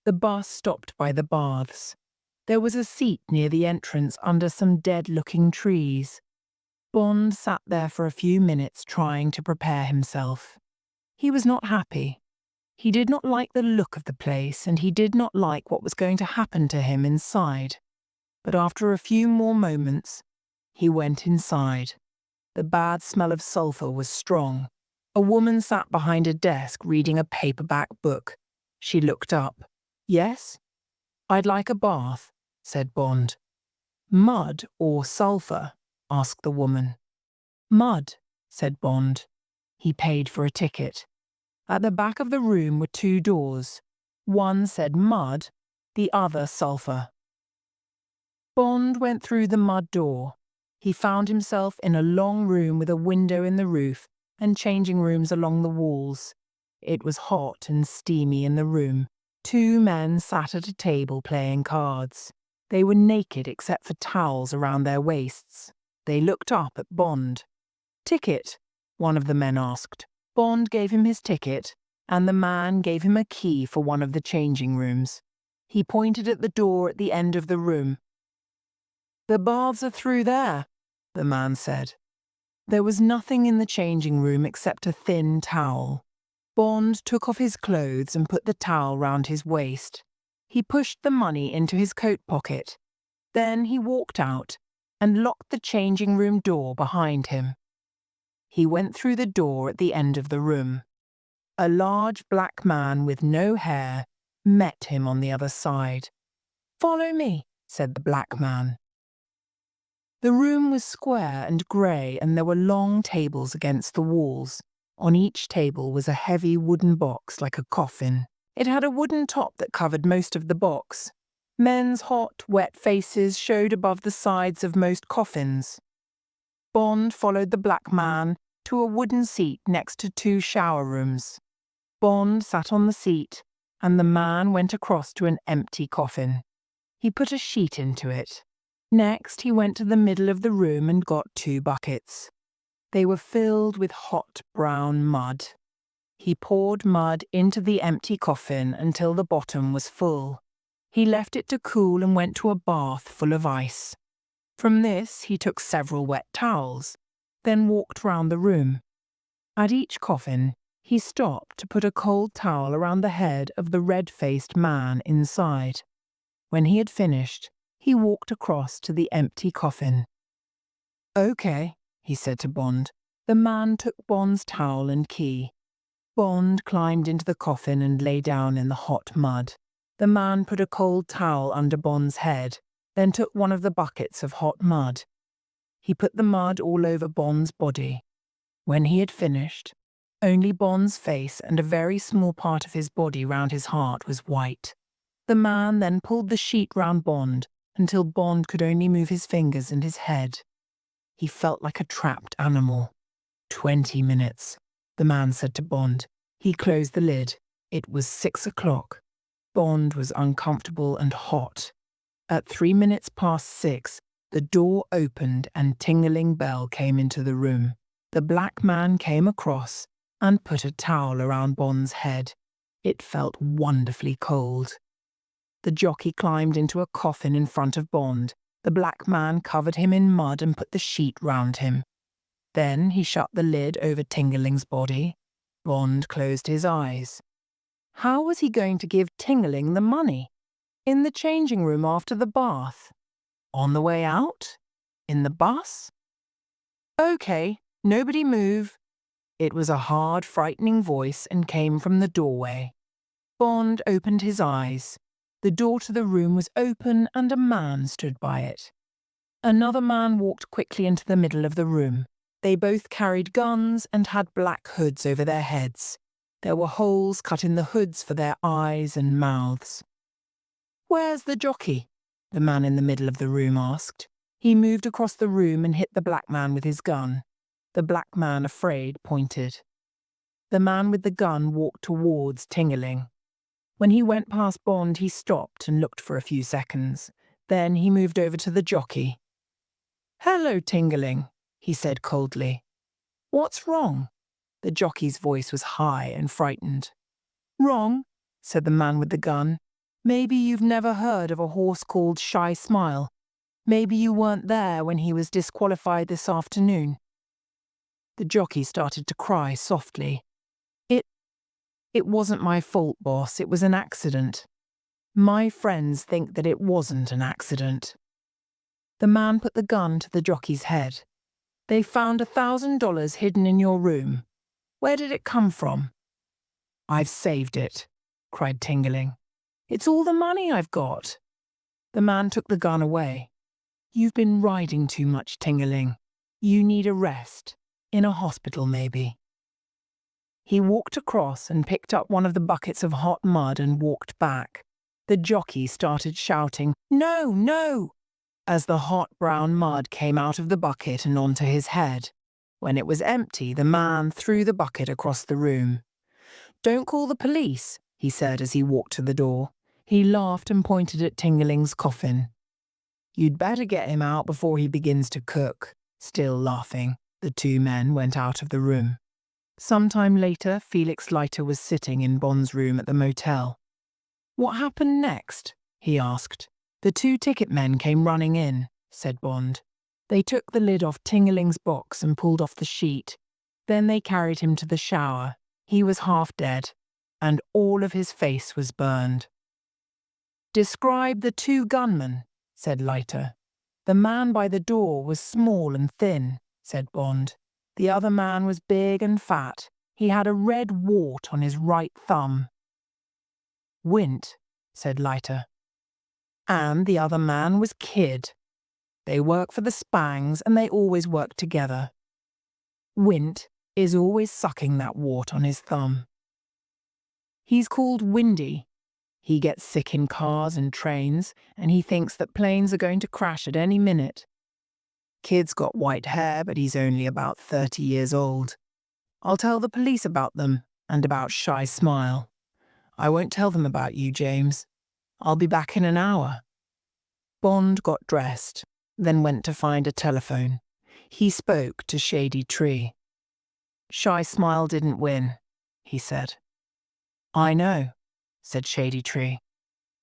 The bus stopped by the baths. There was a seat near the entrance under some dead-looking trees. Bond sat there for a few minutes trying to prepare himself. He was not happy. He did not like the look of the place, and he did not like what was going to happen to him inside. But after a few more moments, he went inside. The bad smell of sulphur was strong. A woman sat behind a desk reading a paperback book. She looked up. "Yes?" "I'd like a bath," said Bond. "Mud or sulphur?" asked the woman. "Mud," said Bond. He paid for a ticket. At the back of the room were two doors. One said mud, the other sulphur. Bond went through the mud door. He found himself in a long room with a window in the roof and changing rooms along the walls. It was hot and steamy in the room. Two men sat at a table playing cards. They were naked except for towels around their waists. They looked up at Bond. "Ticket?" one of the men asked. Bond gave him his ticket, and the man gave him a key for one of the changing rooms. He pointed at the door at the end of the room. "The baths are through there," the man said. There was nothing in the changing room except a thin towel. Bond took off his clothes and put the towel round his waist. He pushed the money into his coat pocket. Then he walked out and locked the changing room door behind him. He went through the door at the end of the room. A large black man with no hair met him on the other side. "Follow me," said the black man. The room was square and grey, and there were long tables against the walls. On each table was a heavy wooden box like a coffin. It had a wooden top that covered most of the box. Men's hot, wet faces showed above the sides of most coffins. Bond followed the black man to a wooden seat next to two shower rooms. Bond sat on the seat, and the man went across to an empty coffin. He put a sheet into it. Next, he went to the middle of the room and got two buckets. They were filled with hot brown mud. He poured mud into the empty coffin until the bottom was full. He left it to cool and went to a bath full of ice. From this, he took several wet towels, then walked round the room. At each coffin, he stopped to put a cold towel around the head of the red-faced man inside. When he had finished, he walked across to the empty coffin. "Okay," he said to Bond. The man took Bond's towel and key. Bond climbed into the coffin and lay down in the hot mud. The man put a cold towel under Bond's head, then took one of the buckets of hot mud. He put the mud all over Bond's body. When he had finished, only Bond's face and a very small part of his body round his heart was white. The man then pulled the sheet round Bond until Bond could only move his fingers and his head. He felt like a trapped animal. 20 minutes, the man said to Bond. He closed the lid. It was 6 o'clock. Bond was uncomfortable and hot. At 3 minutes past 6, the door opened and Ting-a-ling Bell came into the room. The black man came across and put a towel around Bond's head. It felt wonderfully cold. The jockey climbed into a coffin in front of Bond. The black man covered him in mud and put the sheet round him. Then he shut the lid over Ting-a-ling's body. Bond closed his eyes. How was he going to give Ting-a-ling the money? In the changing room after the bath? On the way out? In the bus? "Okay, nobody move." It was a hard, frightening voice and came from the doorway. Bond opened his eyes. The door to the room was open and a man stood by it. Another man walked quickly into the middle of the room. They both carried guns and had black hoods over their heads. There were holes cut in the hoods for their eyes and mouths. "Where's the jockey?" the man in the middle of the room asked. He moved across the room and hit the black man with his gun. The black man, afraid, pointed. The man with the gun walked towards Ting-a-ling. When he went past Bond, he stopped and looked for a few seconds. Then he moved over to the jockey. "Hello, Tingling," he said coldly. "What's wrong?" The jockey's voice was high and frightened. "Wrong?" said the man with the gun. "Maybe you've never heard of a horse called Shy Smile. Maybe you weren't there when he was disqualified this afternoon." The jockey started to cry softly. It wasn't my fault, boss. It was an accident. My friends think that it wasn't an accident." The man put the gun to the jockey's head. "They found $1,000 hidden in your room. Where did it come from?" "I've saved it," cried Tingling. "It's all the money I've got." The man took the gun away. "You've been riding too much, Tingling. You need a rest. In a hospital, maybe." He walked across and picked up one of the buckets of hot mud and walked back. The jockey started shouting, "No, no!" as the hot brown mud came out of the bucket and onto his head. When it was empty, the man threw the bucket across the room. "Don't call the police," he said as he walked to the door. He laughed and pointed at Tingling's coffin. "You'd better get him out before he begins to cook." Still laughing, the two men went out of the room. Sometime later, Felix Leiter was sitting in Bond's room at the motel. "What happened next?" he asked. "The two ticket men came running in," said Bond. "They took the lid off Tingling's box and pulled off the sheet. Then they carried him to the shower. He was half dead, and all of his face was burned." "Describe the two gunmen," said Leiter. "The man by the door was small and thin," said Bond. "The other man was big and fat. He had a red wart on his right thumb." "Wint," said Leiter. "And the other man was Kid. They work for the Spangs and they always work together. Wint is always sucking that wart on his thumb. He's called Windy. He gets sick in cars and trains, and he thinks that planes are going to crash at any minute. Kid's got white hair, but he's only about 30 years old. I'll tell the police about them and about Shy Smile. I won't tell them about you, James. I'll be back in an hour." Bond got dressed, then went to find a telephone. He spoke to Shady Tree. "Shy Smile didn't win," he said. "I know," said Shady Tree.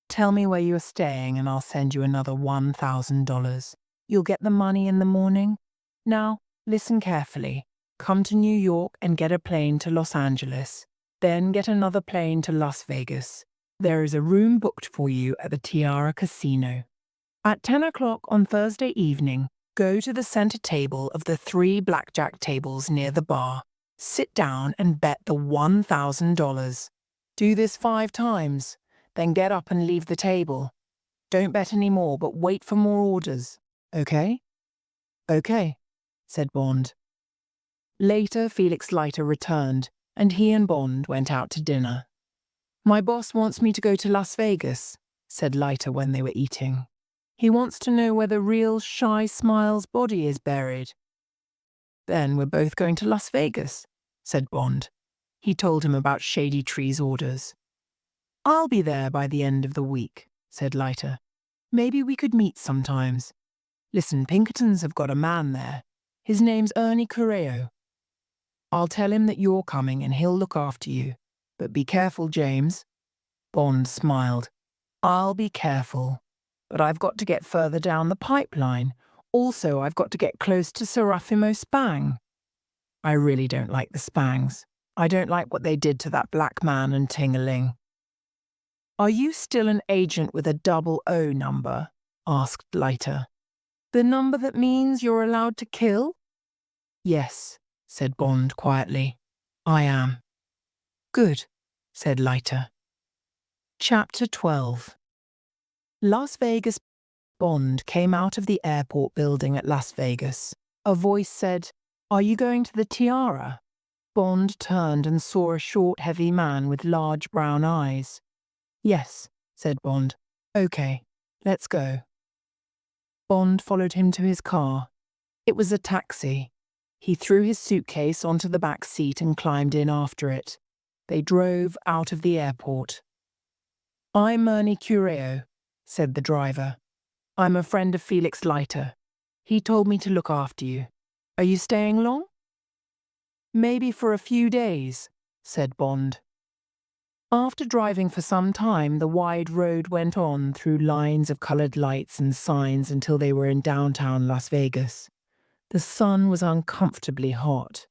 "Tell me where you're staying and I'll send you another $1,000. You'll get the money in the morning. Now, listen carefully. Come to New York and get a plane to Los Angeles. Then get another plane to Las Vegas. There is a room booked for you at the Tiara Casino. At 10 o'clock on Thursday evening, go to the center table of the 3 blackjack tables near the bar. Sit down and bet the $1,000. Do this 5 times, then get up and leave the table. Don't bet any more, but wait for more orders. Okay?" "Okay," said Bond. Later, Felix Leiter returned, and he and Bond went out to dinner. "My boss wants me to go to Las Vegas," said Leiter when they were eating. "He wants to know where the real Shy Smile's body is buried." "Then we're both going to Las Vegas," said Bond. He told him about Shady Tree's orders. "I'll be there by the end of the week," said Leiter. "Maybe we could meet sometimes. Listen, Pinkertons have got a man there. His name's Ernie Correo. I'll tell him that you're coming and he'll look after you. But be careful, James." Bond smiled. "I'll be careful. But I've got to get further down the pipeline. Also, I've got to get close to Serafimo Spang. I really don't like the Spangs. I don't like what they did to that black man and Ting-a-ling." "Are you still an agent with a 00 number?" asked Leiter. "The number that means you're allowed to kill?" "Yes," said Bond quietly. "I am." "Good," said Leiter. Chapter 12. Las Vegas. Bond came out of the airport building at Las Vegas. A voice said, "Are you going to the Tiara?" Bond turned and saw a short, heavy man with large brown eyes. "Yes," said Bond. "Okay, let's go." Bond followed him to his car. It was a taxi. He threw his suitcase onto the back seat and climbed in after it. They drove out of the airport. I'm Ernie Cureo, said the driver. I'm a friend of Felix Leiter. He told me to look after you. Are you staying long? Maybe for a few days, said Bond. After driving for some time, the wide road went on through lines of colored lights and signs until they were in downtown Las Vegas. The sun was uncomfortably hot.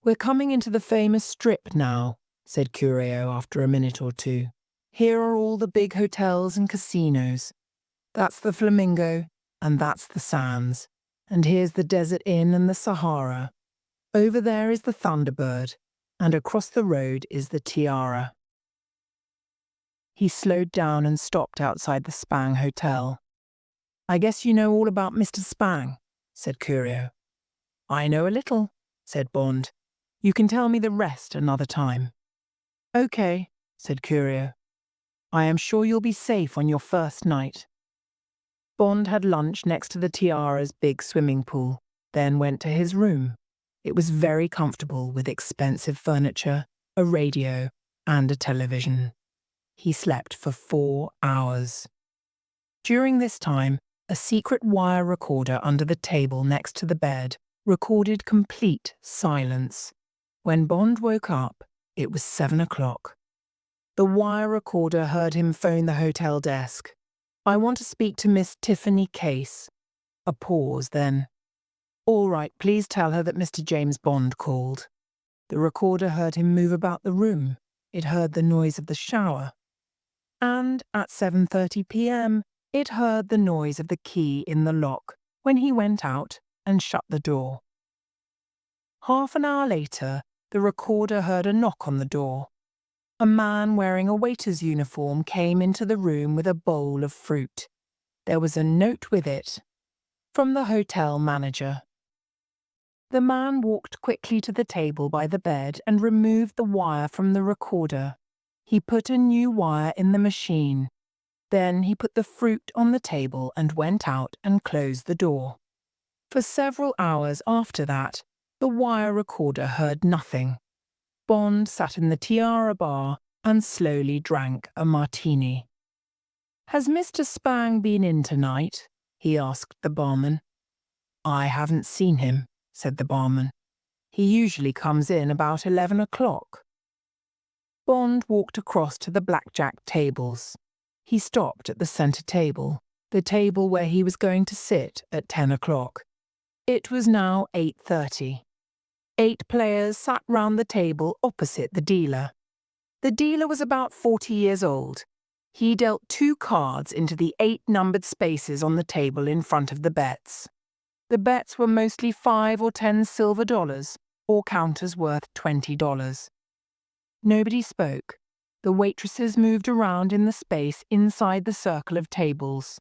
We're coming into the famous strip now, said Cureo after a minute or two. Here are all the big hotels and casinos. That's the Flamingo, and that's the Sands. And here's the Desert Inn and the Sahara. Over there is the Thunderbird, and across the road is the Tiara. He slowed down and stopped outside the Spang Hotel. I guess you know all about Mr. Spang, said Cureo. I know a little, said Bond. You can tell me the rest another time. Okay, said Cureo. I am sure you'll be safe on your first night. Bond had lunch next to the Tiara's big swimming pool, then went to his room. It was very comfortable with expensive furniture, a radio, and a television. He slept for 4 hours. During this time, a secret wire recorder under the table next to the bed recorded complete silence. When Bond woke up, it was 7 o'clock. The wire recorder heard him phone the hotel desk. I want to speak to Miss Tiffany Case. A pause, then. All right, please tell her that Mr. James Bond called. The recorder heard him move about the room. It heard the noise of the shower. And at 7:30 p.m., it heard the noise of the key in the lock when he went out and shut the door. Half an hour later, the recorder heard a knock on the door. A man wearing a waiter's uniform came into the room with a bowl of fruit. There was a note with it. From the hotel manager. The man walked quickly to the table by the bed and removed the wire from the recorder. He put a new wire in the machine. Then he put the fruit on the table and went out and closed the door. For several hours after that, the wire recorder heard nothing. Bond sat in the Tiara bar and slowly drank a martini. Has Mr. Spang been in tonight? He asked the barman. I haven't seen him, said the barman. He usually comes in about 11 o'clock. Bond walked across to the blackjack tables. He stopped at the centre table, the table where he was going to sit at 10 o'clock. It was now 8:30. 8 players sat round the table opposite the dealer. The dealer was about 40 years old. He dealt 2 cards into the 8 numbered spaces on the table in front of the bets. The bets were mostly 5 or 10 silver dollars, or counters worth $20. Nobody spoke. The waitresses moved around in the space inside the circle of tables.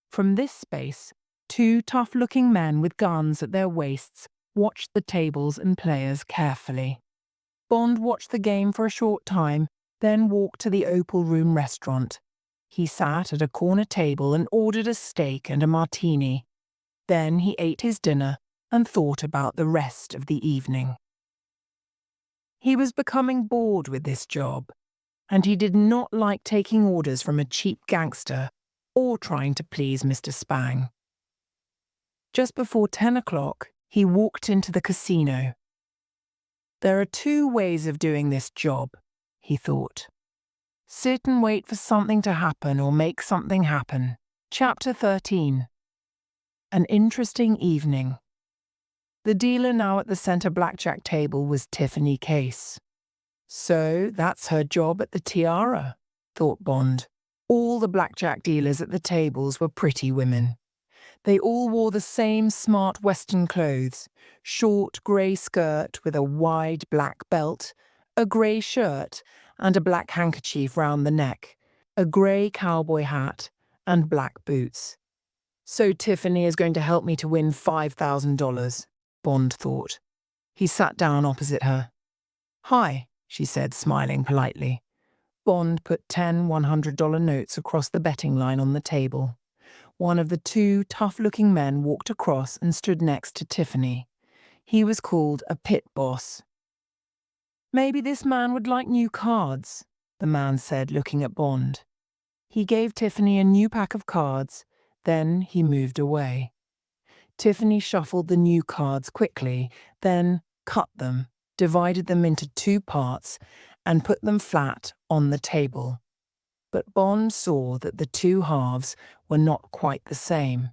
From this space, 2 tough-looking men with guns at their waists watched the tables and players carefully. Bond watched the game for a short time, then walked to the Opal Room restaurant. He sat at a corner table and ordered a steak and a martini. Then he ate his dinner and thought about the rest of the evening. He was becoming bored with this job, and he did not like taking orders from a cheap gangster or trying to please Mr. Spang. Just before 10 o'clock, he walked into the casino. There are 2 ways of doing this job, he thought. Sit and wait for something to happen or make something happen. Chapter 13. An interesting evening. The dealer now at the centre blackjack table was Tiffany Case. So that's her job at the Tiara, thought Bond. All the blackjack dealers at the tables were pretty women. They all wore the same smart Western clothes, short grey skirt with a wide black belt, a grey shirt and a black handkerchief round the neck, a grey cowboy hat and black boots. So Tiffany is going to help me to win $5,000, Bond thought. He sat down opposite her. Hi, she said, smiling politely. Bond put 10 $100 notes across the betting line on the table. One of the 2 tough-looking men walked across and stood next to Tiffany. He was called a pit boss. Maybe this man would like new cards, the man said, looking at Bond. He gave Tiffany a new pack of cards, then he moved away. Tiffany shuffled the new cards quickly, then cut them, divided them into two parts, and put them flat on the table. But Bond saw that the two halves were not quite the same.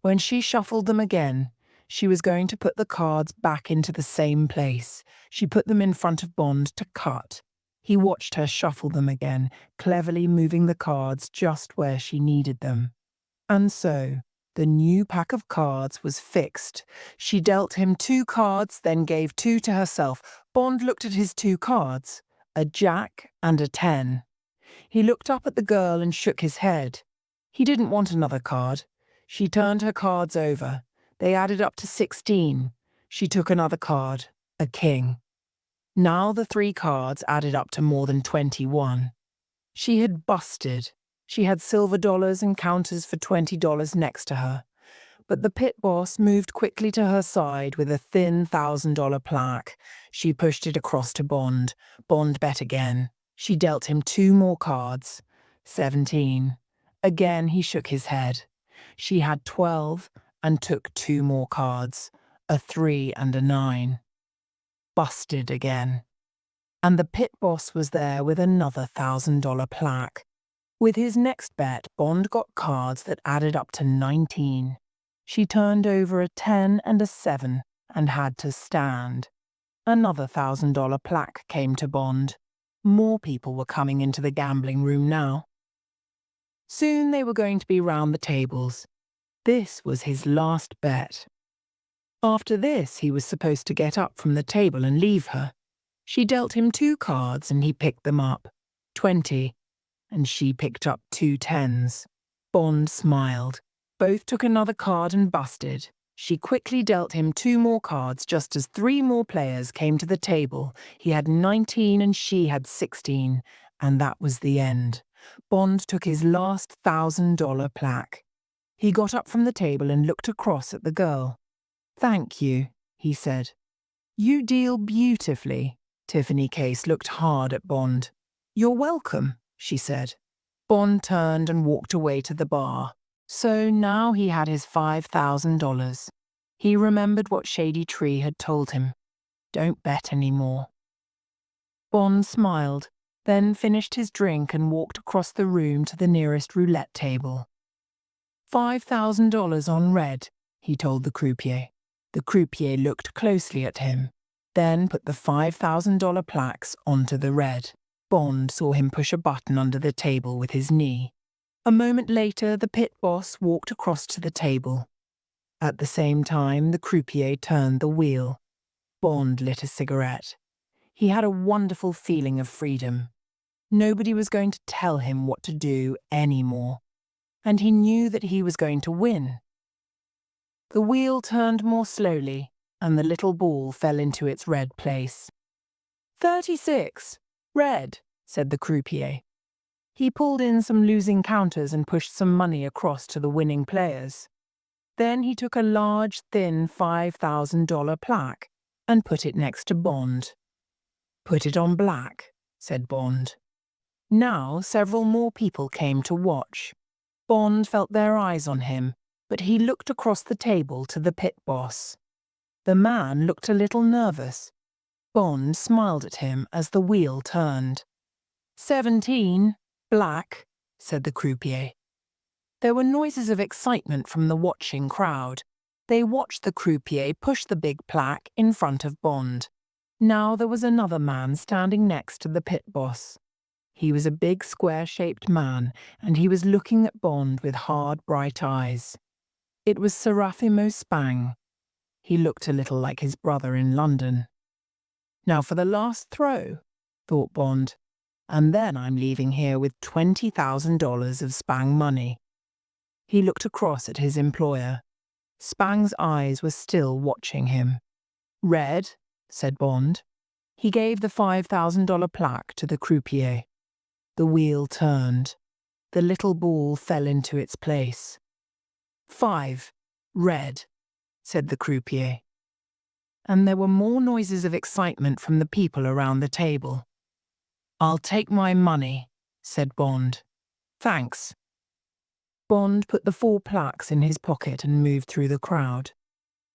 When she shuffled them again, she was going to put the cards back into the same place. She put them in front of Bond to cut. He watched her shuffle them again, cleverly moving the cards just where she needed them. And so, the new pack of cards was fixed. She dealt him two cards, then gave two to herself. Bond looked at his two cards, a jack and a 10. He looked up at the girl and shook his head. He didn't want another card. She turned her cards over. They added up to 16. She took another card, a king. Now the three cards added up to more than 21. She had busted. She had silver dollars and counters for $20 next to her. But the pit boss moved quickly to her side with a thin $1,000 plaque. She pushed it across to Bond. Bond bet again. She dealt him two more cards. 17. Again he shook his head. She had 12 and took two more cards, a 3 and a 9. Busted again. And the pit boss was there with another $1,000 plaque. With his next bet, Bond got cards that added up to 19. She turned over a 10 and a 7 and had to stand. Another $1,000 plaque came to Bond. More people were coming into the gambling room now. Soon they were going to be round the tables. This was his last bet. After this, he was supposed to get up from the table and leave her. She dealt him two cards and he picked them up. 20. And she picked up two 10s. Bond smiled. Both took another card and busted. She quickly dealt him two more cards just as three more players came to the table. He had 19 and she had 16. And that was the end. Bond took his last $1,000 plaque. He got up from the table and looked across at the girl. "Thank you," he said. "You deal beautifully." Tiffany Case looked hard at Bond. "You're welcome," she said. Bond turned and walked away to the bar. So now he had his $5,000. He remembered what Shady Tree had told him. Don't bet anymore. Bond smiled, then finished his drink and walked across the room to the nearest roulette table. $5,000 on red, he told the croupier. The croupier looked closely at him, then put the $5,000 plaques onto the red. Bond saw him push a button under the table with his knee. A moment later, the pit boss walked across to the table. At the same time, the croupier turned the wheel. Bond lit a cigarette. He had a wonderful feeling of freedom. Nobody was going to tell him what to do anymore. And he knew that he was going to win. The wheel turned more slowly, and the little ball fell into its red place. 36. Red, said the croupier. He pulled in some losing counters and pushed some money across to the winning players. Then he took a large, thin $5,000 plaque and put it next to Bond. "Put it on black," said Bond. Now several more people came to watch. Bond felt their eyes on him, but he looked across the table to the pit boss. The man looked a little nervous. Bond smiled at him as the wheel turned. 17, black, said the croupier. There were noises of excitement from the watching crowd. They watched the croupier push the big plaque in front of Bond. Now there was another man standing next to the pit boss. He was a big square-shaped man, and he was looking at Bond with hard, bright eyes. It was Saratoga Spang. He looked a little like his brother in London. Now for the last throw, thought Bond, and then I'm leaving here with $20,000 of Spang money. He looked across at his employer. Spang's eyes were still watching him. Red, said Bond. He gave the $5,000 plaque to the croupier. The wheel turned. The little ball fell into its place. 5, red, said the croupier. And there were more noises of excitement from the people around the table. "I'll take my money," said Bond. "Thanks." Bond put the 4 plaques in his pocket and moved through the crowd.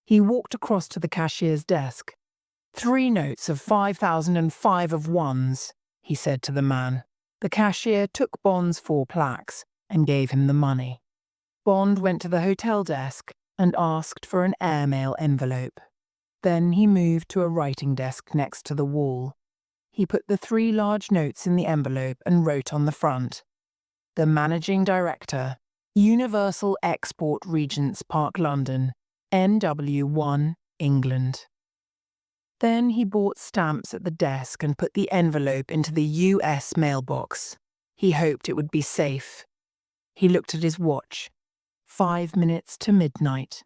He walked across to the cashier's desk. 3 notes of 5,000 and 5 of ones, he said to the man. The cashier took Bond's 4 plaques and gave him the money. Bond went to the hotel desk and asked for an airmail envelope. Then he moved to a writing desk next to the wall. He put the 3 large notes in the envelope and wrote on the front, "The Managing Director, Universal Export Regents Park London, NW1, England." Then he bought stamps at the desk and put the envelope into the US mailbox. He hoped it would be safe. He looked at his watch. 5 minutes to midnight.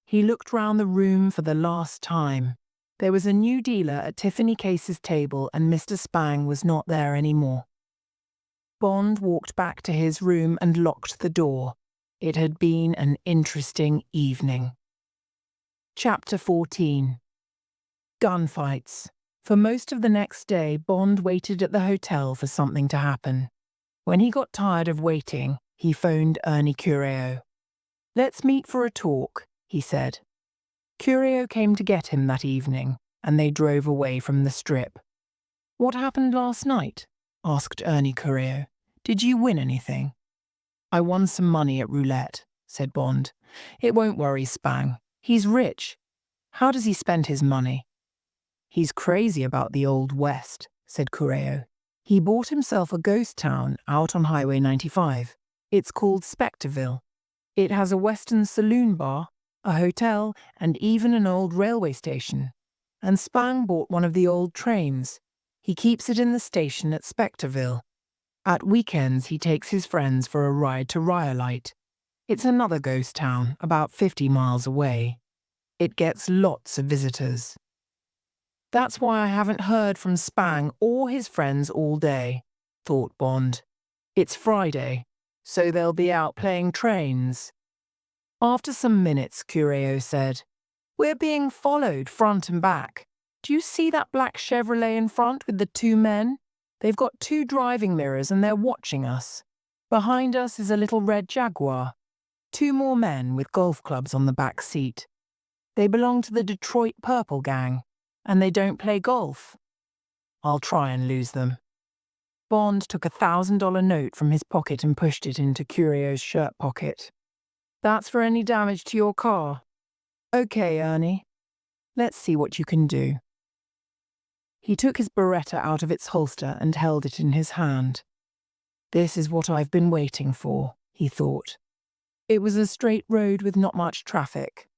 He looked round the room for the last time. There was a new dealer at Tiffany Case's table and Mr. Spang was not there anymore. Bond walked back to his room and locked the door. It had been an interesting evening. Chapter 14. Gunfights. For most of the next day, Bond waited at the hotel for something to happen. When he got tired of waiting, he phoned Ernie Curio. "Let's meet for a talk," he said. Curio came to get him that evening, and they drove away from the strip. "What happened last night?" asked Ernie Curio. "Did you win anything?" "I won some money at roulette," said Bond. "It won't worry Spang. He's rich." "How does he spend his money?" "He's crazy about the Old West," said Curio. "He bought himself a ghost town out on Highway 95. It's called Spectreville. It has a Western saloon bar, a hotel, and even an old railway station. And Spang bought one of the old trains. He keeps it in the station at Spectreville. At weekends he takes his friends for a ride to Light. It's another ghost town, about 50 miles away. It gets lots of visitors." "That's why I haven't heard from Spang or his friends all day," thought Bond. "It's Friday, so they'll be out playing trains." After some minutes, Curio said, "We're being followed front and back. Do you see that black Chevrolet in front with the 2 men? They've got 2 driving mirrors and they're watching us. Behind us is a little red Jaguar. 2 more men with golf clubs on the back seat. They belong to the Detroit Purple Gang, and they don't play golf. I'll try and lose them." Bond took a $1,000 note from his pocket and pushed it into Curio's shirt pocket. "That's for any damage to your car." "Okay, Ernie. Let's see what you can do." He took his Beretta out of its holster and held it in his hand. "This is what I've been waiting for," he thought. It was a straight road with not much traffic.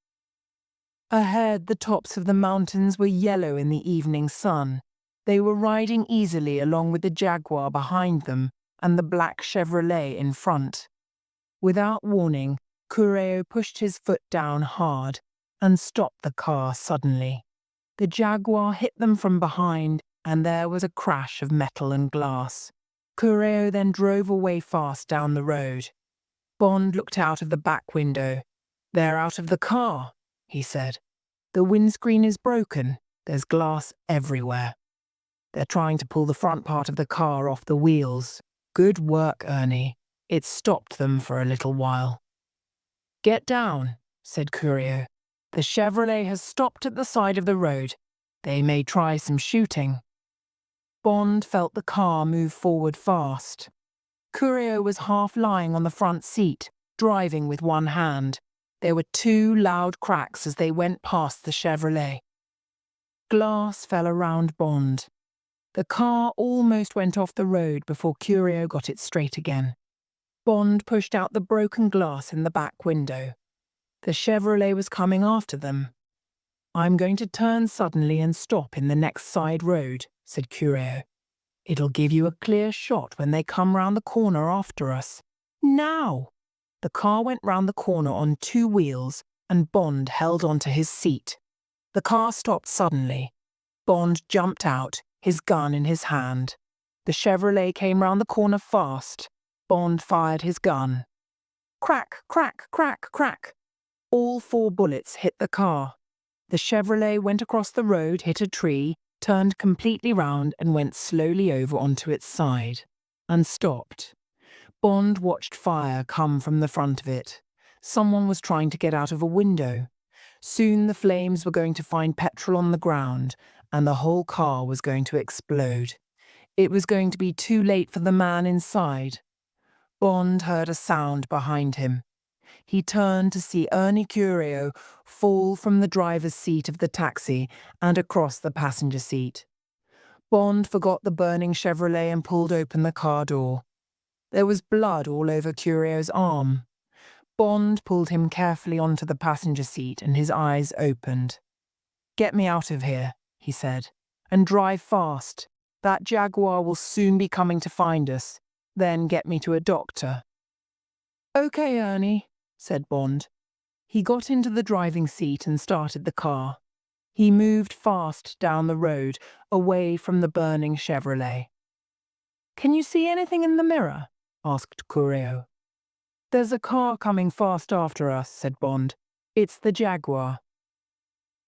Ahead, the tops of the mountains were yellow in the evening sun. They were riding easily along with the Jaguar behind them and the black Chevrolet in front. Without warning, Curio pushed his foot down hard and stopped the car suddenly. The Jaguar hit them from behind, and there was a crash of metal and glass. Curio then drove away fast down the road. Bond looked out of the back window. "They're out of the car," he said. "The windscreen is broken. There's glass everywhere. They're trying to pull the front part of the car off the wheels. Good work, Ernie. It stopped them for a little while." "Get down," said Curio. "The Chevrolet has stopped at the side of the road. They may try some shooting." Bond felt the car move forward fast. Curio was half lying on the front seat, driving with one hand. There were 2 loud cracks as they went past the Chevrolet. Glass fell around Bond. The car almost went off the road before Curio got it straight again. Bond pushed out the broken glass in the back window. The Chevrolet was coming after them. "I'm going to turn suddenly and stop in the next side road," said Curio. "It'll give you a clear shot when they come round the corner after us. Now!" The car went round the corner on 2 wheels, and Bond held onto his seat. The car stopped suddenly. Bond jumped out, his gun in his hand. The Chevrolet came round the corner fast. Bond fired his gun. Crack, crack, crack, crack. All 4 bullets hit the car. The Chevrolet went across the road, hit a tree, turned completely round and went slowly over onto its side, and stopped. Bond watched fire come from the front of it. Someone was trying to get out of a window. Soon the flames were going to find petrol on the ground, and the whole car was going to explode. It was going to be too late for the man inside. Bond heard a sound behind him. He turned to see Ernie Curio fall from the driver's seat of the taxi and across the passenger seat. Bond forgot the burning Chevrolet and pulled open the car door. There was blood all over Curio's arm. Bond pulled him carefully onto the passenger seat and his eyes opened. "Get me out of here," he said, "and drive fast. That Jaguar will soon be coming to find us. Then get me to a doctor." "Okay, Ernie," said Bond. He got into the driving seat and started the car. He moved fast down the road, away from the burning Chevrolet. "Can you see anything in the mirror?" asked Curio. "There's a car coming fast after us," said Bond. "It's the Jaguar."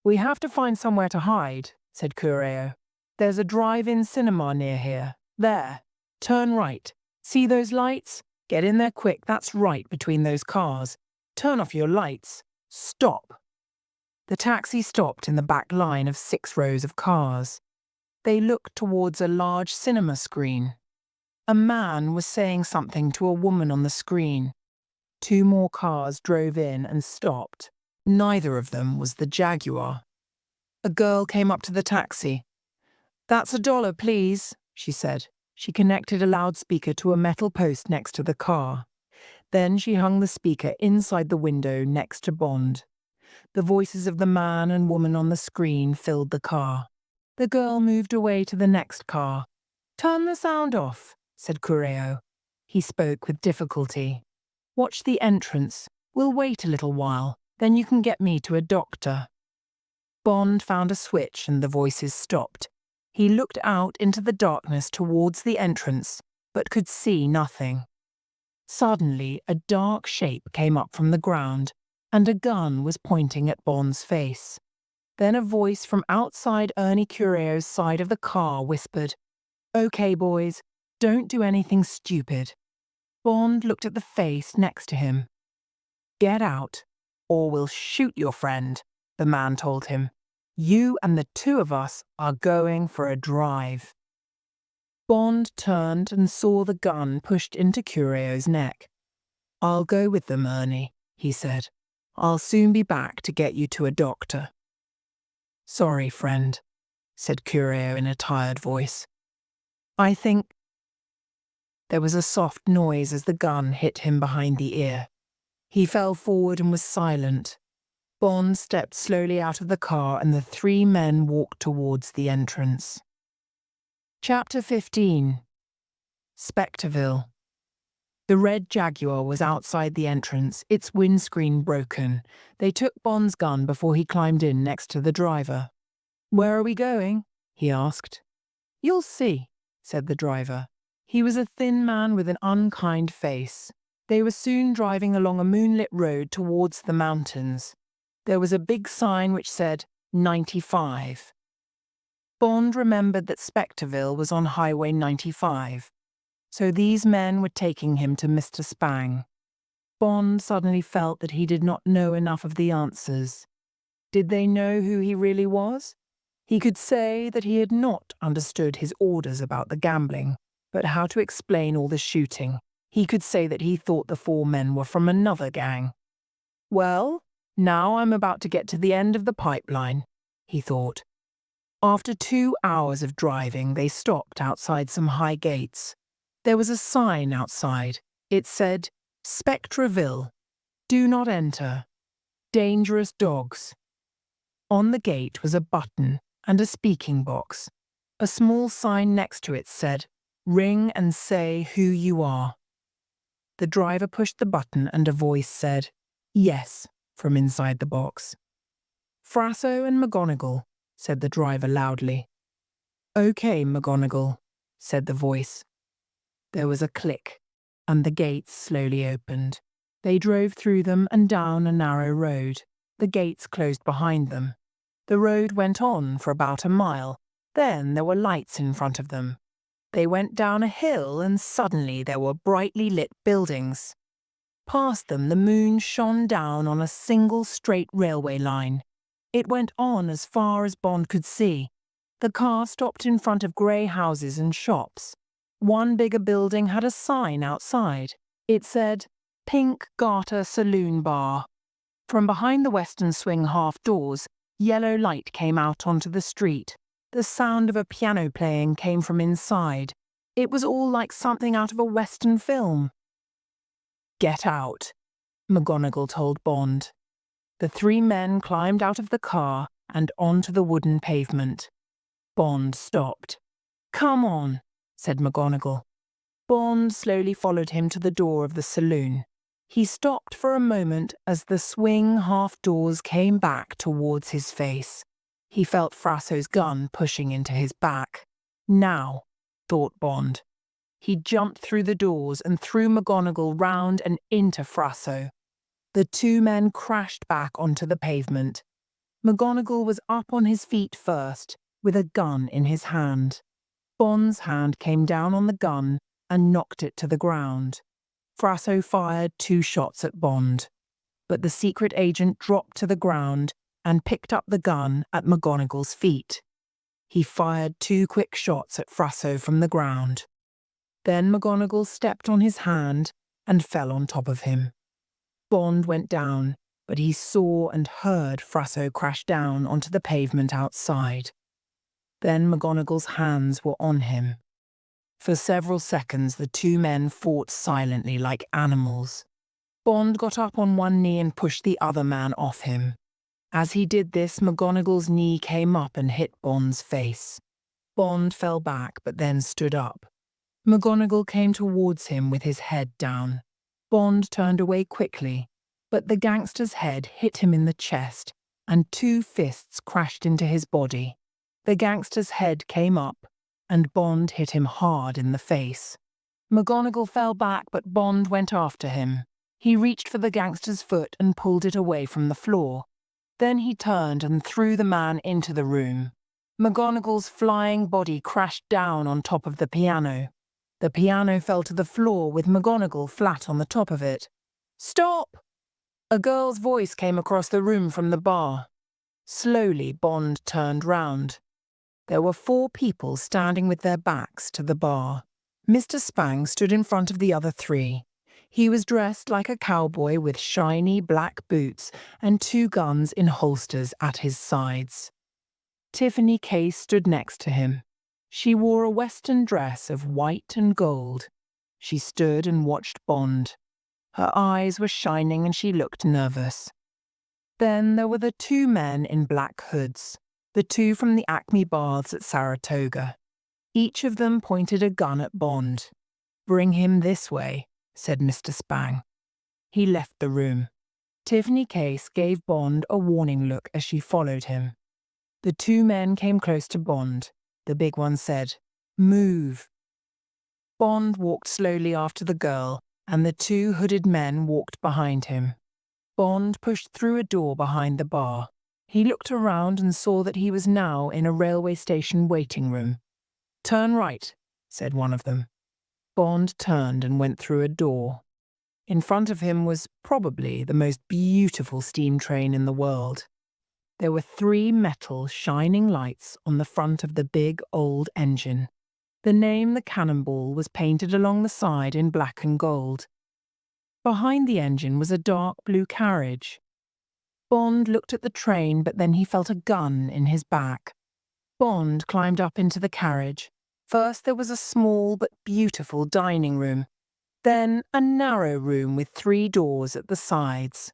"We have to find somewhere to hide," said Curio. "There's a drive-in cinema near here. There. Turn right. See those lights? Get in there quick, that's right between those cars. Turn off your lights. Stop." The taxi stopped in the back line of 6 rows of cars. They looked towards a large cinema screen. A man was saying something to a woman on the screen. 2 more cars drove in and stopped. Neither of them was the Jaguar. A girl came up to the taxi. "That's $1, please," she said. She connected a loudspeaker to a metal post next to the car. Then she hung the speaker inside the window next to Bond. The voices of the man and woman on the screen filled the car. The girl moved away to the next car. "Turn the sound off," said Curio. He spoke with difficulty. "Watch the entrance. We'll wait a little while. Then you can get me to a doctor." Bond found a switch and the voices stopped. He looked out into the darkness towards the entrance, but could see nothing. Suddenly, a dark shape came up from the ground, and a gun was pointing at Bond's face. Then a voice from outside Ernie Curio's side of the car whispered, "Okay, boys, don't do anything stupid." Bond looked at the face next to him. "Get out, or we'll shoot your friend," the man told him. "You and the 2 of us are going for a drive." Bond turned and saw the gun pushed into Curio's neck. "I'll go with them, Ernie," he said. "I'll soon be back to get you to a doctor." "Sorry, friend," said Curio in a tired voice. "I think—" There was a soft noise as the gun hit him behind the ear. He fell forward and was silent. Bond stepped slowly out of the car and the 3 men walked towards the entrance. Chapter 15. Spectreville. The red Jaguar was outside the entrance, its windscreen broken. They took Bond's gun before he climbed in next to the driver. "Where are we going?" he asked. "You'll see," said the driver. He was a thin man with an unkind face. They were soon driving along a moonlit road towards the mountains. There was a big sign which said 95. Bond remembered that Spectreville was on Highway 95. So these men were taking him to Mr. Spang. Bond suddenly felt that he did not know enough of the answers. Did they know who he really was? He could say that he had not understood his orders about the gambling, but how to explain all the shooting? He could say that he thought the 4 men were from another gang. "Well, now I'm about to get to the end of the pipeline," he thought. After 2 hours of driving, they stopped outside some high gates. There was a sign outside. It said, "Spectreville. Do not enter. Dangerous dogs." On the gate was a button and a speaking box. A small sign next to it said, "Ring and say who you are." The driver pushed the button and a voice said, "Yes," from inside the box. "Frasso and McGonagall," said the driver loudly. "Okay, McGonagall," said the voice. There was a click, and the gates slowly opened. They drove through them and down a narrow road. The gates closed behind them. The road went on for about a mile. Then there were lights in front of them. They went down a hill and suddenly there were brightly lit buildings. Past them, the moon shone down on a single straight railway line. It went on as far as Bond could see. The car stopped in front of grey houses and shops. One bigger building had a sign outside. It said, Pink Garter Saloon Bar. From behind the western swing half doors, yellow light came out onto the street. The sound of a piano playing came from inside. It was all like something out of a western film. "Get out," McGonagall told Bond. The three men climbed out of the car and onto the wooden pavement. Bond stopped. "Come on," said McGonagall. Bond slowly followed him to the door of the saloon. He stopped for a moment as the swing half doors came back towards his face. He felt Frasso's gun pushing into his back. Now, thought Bond. He jumped through the doors and threw McGonagall round and into Frasso. The two men crashed back onto the pavement. McGonagall was up on his feet first, with a gun in his hand. Bond's hand came down on the gun and knocked it to the ground. Frasso fired 2 shots at Bond, but the secret agent dropped to the ground and picked up the gun at McGonagall's feet. He fired 2 quick shots at Frasso from the ground. Then McGonagall stepped on his hand and fell on top of him. Bond went down, but he saw and heard Frasso crash down onto the pavement outside. Then McGonagall's hands were on him. For several seconds the two men fought silently like animals. Bond got up on one knee and pushed the other man off him. As he did this, McGonagall's knee came up and hit Bond's face. Bond fell back but then stood up. McGonagall came towards him with his head down. Bond turned away quickly, but the gangster's head hit him in the chest and 2 fists crashed into his body. The gangster's head came up and Bond hit him hard in the face. McGonagall fell back but Bond went after him. He reached for the gangster's foot and pulled it away from the floor. Then he turned and threw the man into the room. McGonagall's flying body crashed down on top of the piano. The piano fell to the floor with McGonagall flat on the top of it. "Stop!" A girl's voice came across the room from the bar. Slowly, Bond turned round. There were 4 people standing with their backs to the bar. Mr. Spang stood in front of the other 3. He was dressed like a cowboy with shiny black boots and 2 guns in holsters at his sides. Tiffany Case stood next to him. She wore a western dress of white and gold. She stood and watched Bond. Her eyes were shining and she looked nervous. Then there were the 2 men in black hoods, the 2 from the Acme Baths at Saratoga. Each of them pointed a gun at Bond. "Bring him this way," said Mr. Spang. He left the room. Tiffany Case gave Bond a warning look as she followed him. The 2 men came close to Bond. The big one said, "Move." Bond walked slowly after the girl, and the 2 hooded men walked behind him. Bond pushed through a door behind the bar. He looked around and saw that he was now in a railway station waiting room. "Turn right," said one of them. Bond turned and went through a door. In front of him was probably the most beautiful steam train in the world. There were 3 metal shining lights on the front of the big old engine. The name "The Cannonball" was painted along the side in black and gold. Behind the engine was a dark blue carriage. Bond looked at the train, but then he felt a gun in his back. Bond climbed up into the carriage. First there was a small but beautiful dining room. Then a narrow room with 3 doors at the sides.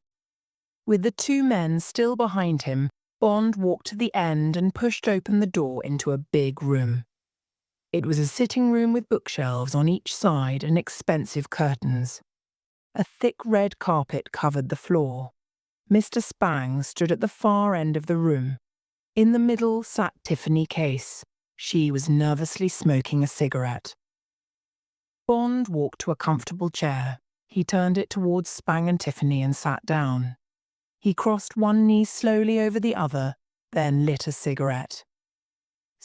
With the 2 men still behind him, Bond walked to the end and pushed open the door into a big room. It was a sitting room with bookshelves on each side and expensive curtains. A thick red carpet covered the floor. Mr. Spang stood at the far end of the room. In the middle sat Tiffany Case. She was nervously smoking a cigarette. Bond walked to a comfortable chair. He turned it towards Spang and Tiffany and sat down. He crossed one knee slowly over the other, then lit a cigarette.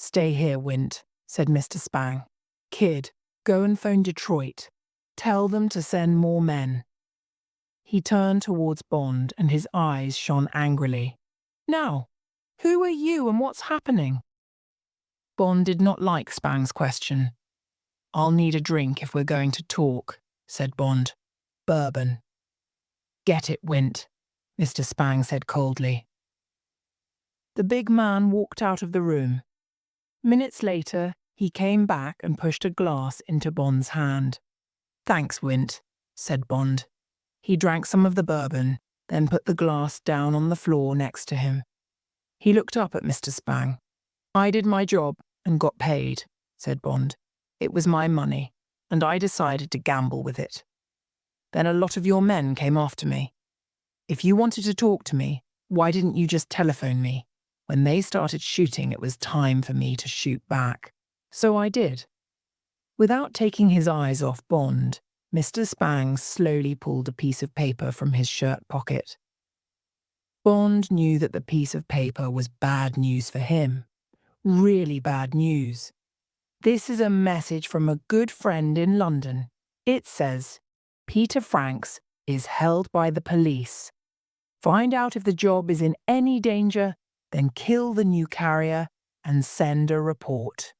"Stay here, Wint," said Mr. Spang. "Kid, go and phone Detroit. Tell them to send more men." He turned towards Bond and his eyes shone angrily. "Now, who are you and what's happening?" Bond did not like Spang's question. "I'll need a drink if we're going to talk," said Bond. "Bourbon." "Get it, Wint," Mr. Spang said coldly. The big man walked out of the room. Minutes later, he came back and pushed a glass into Bond's hand. "Thanks, Wint," said Bond. He drank some of the bourbon, then put the glass down on the floor next to him. He looked up at Mr. Spang. "I did my job and got paid," said Bond. "It was my money, and I decided to gamble with it. Then a lot of your men came after me. If you wanted to talk to me, why didn't you just telephone me? When they started shooting, it was time for me to shoot back. So I did." Without taking his eyes off Bond, Mr. Spang slowly pulled a piece of paper from his shirt pocket. Bond knew that the piece of paper was bad news for him. Really bad news. "This is a message from a good friend in London. It says, Peter Franks is held by the police. Find out if the job is in any danger, then kill the new carrier and send a report."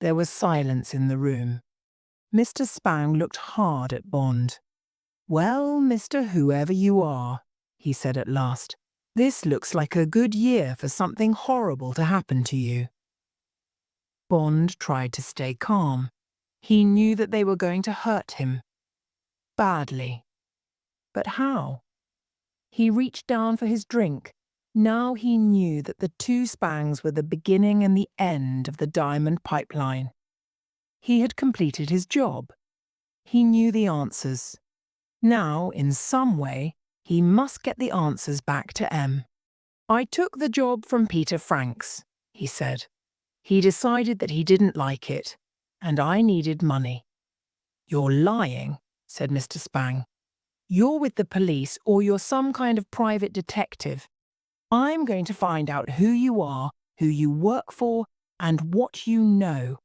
There was silence in the room. Mr. Spang looked hard at Bond. "Well, Mr. Whoever you are," he said at last, "this looks like a good year for something horrible to happen to you." Bond tried to stay calm. He knew that they were going to hurt him. Badly. But how? He reached down for his drink. Now he knew that the two Spangs were the beginning and the end of the diamond pipeline. He had completed his job. He knew the answers. Now, in some way, he must get the answers back to M. "I took the job from Peter Franks," he said. "He decided that he didn't like it, and I needed money." "You're lying," said Mr. Spang. "You're with the police or you're some kind of private detective. I'm going to find out who you are, who you work for, and what you know."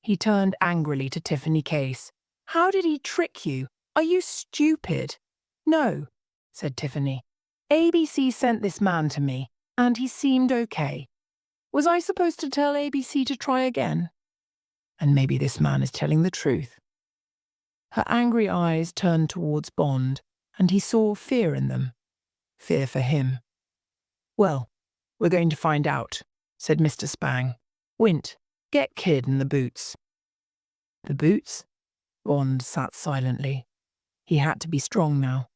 He turned angrily to Tiffany Case. "How did he trick you? Are you stupid?" "No," said Tiffany. "ABC sent this man to me, and he seemed okay. Was I supposed to tell ABC to try again? And maybe this man is telling the truth." Her angry eyes turned towards Bond, and he saw fear in them. Fear for him. "Well, we're going to find out," said Mr. Spang. "Wint, get Kid in the boots." The boots? Bond sat silently. He had to be strong now.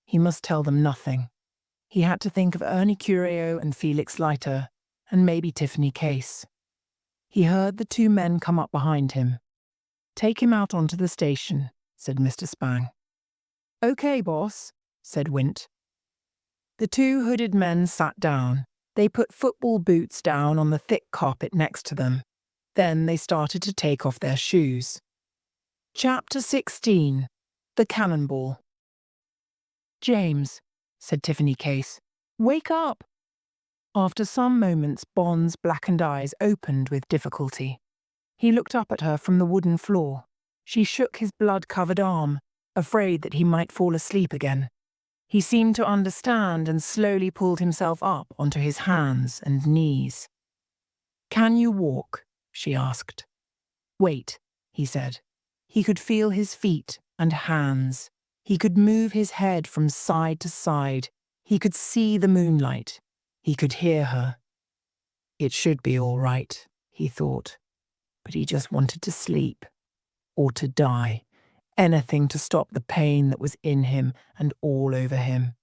He must tell them nothing. He had to think of Ernie Curio and Felix Leiter, and maybe Tiffany Case. He heard the two men come up behind him. "Take him out onto the station," said Mr. Spang. "Okay, boss," said Wint. The two hooded men sat down. They put football boots down on the thick carpet next to them. Then they started to take off their shoes. Chapter 16. The Cannonball. "James," said Tiffany Case, "wake up." After some moments, Bond's blackened eyes opened with difficulty. He looked up at her from the wooden floor. She shook his blood-covered arm, afraid that he might fall asleep again. He seemed to understand and slowly pulled himself up onto his hands and knees. "Can you walk?" she asked. "Wait," he said. He could feel his feet and hands. He could move his head from side to side. He could see the moonlight. He could hear her. It should be all right, he thought. But he just wanted to sleep. Or to die. Anything to stop the pain that was in him and all over him.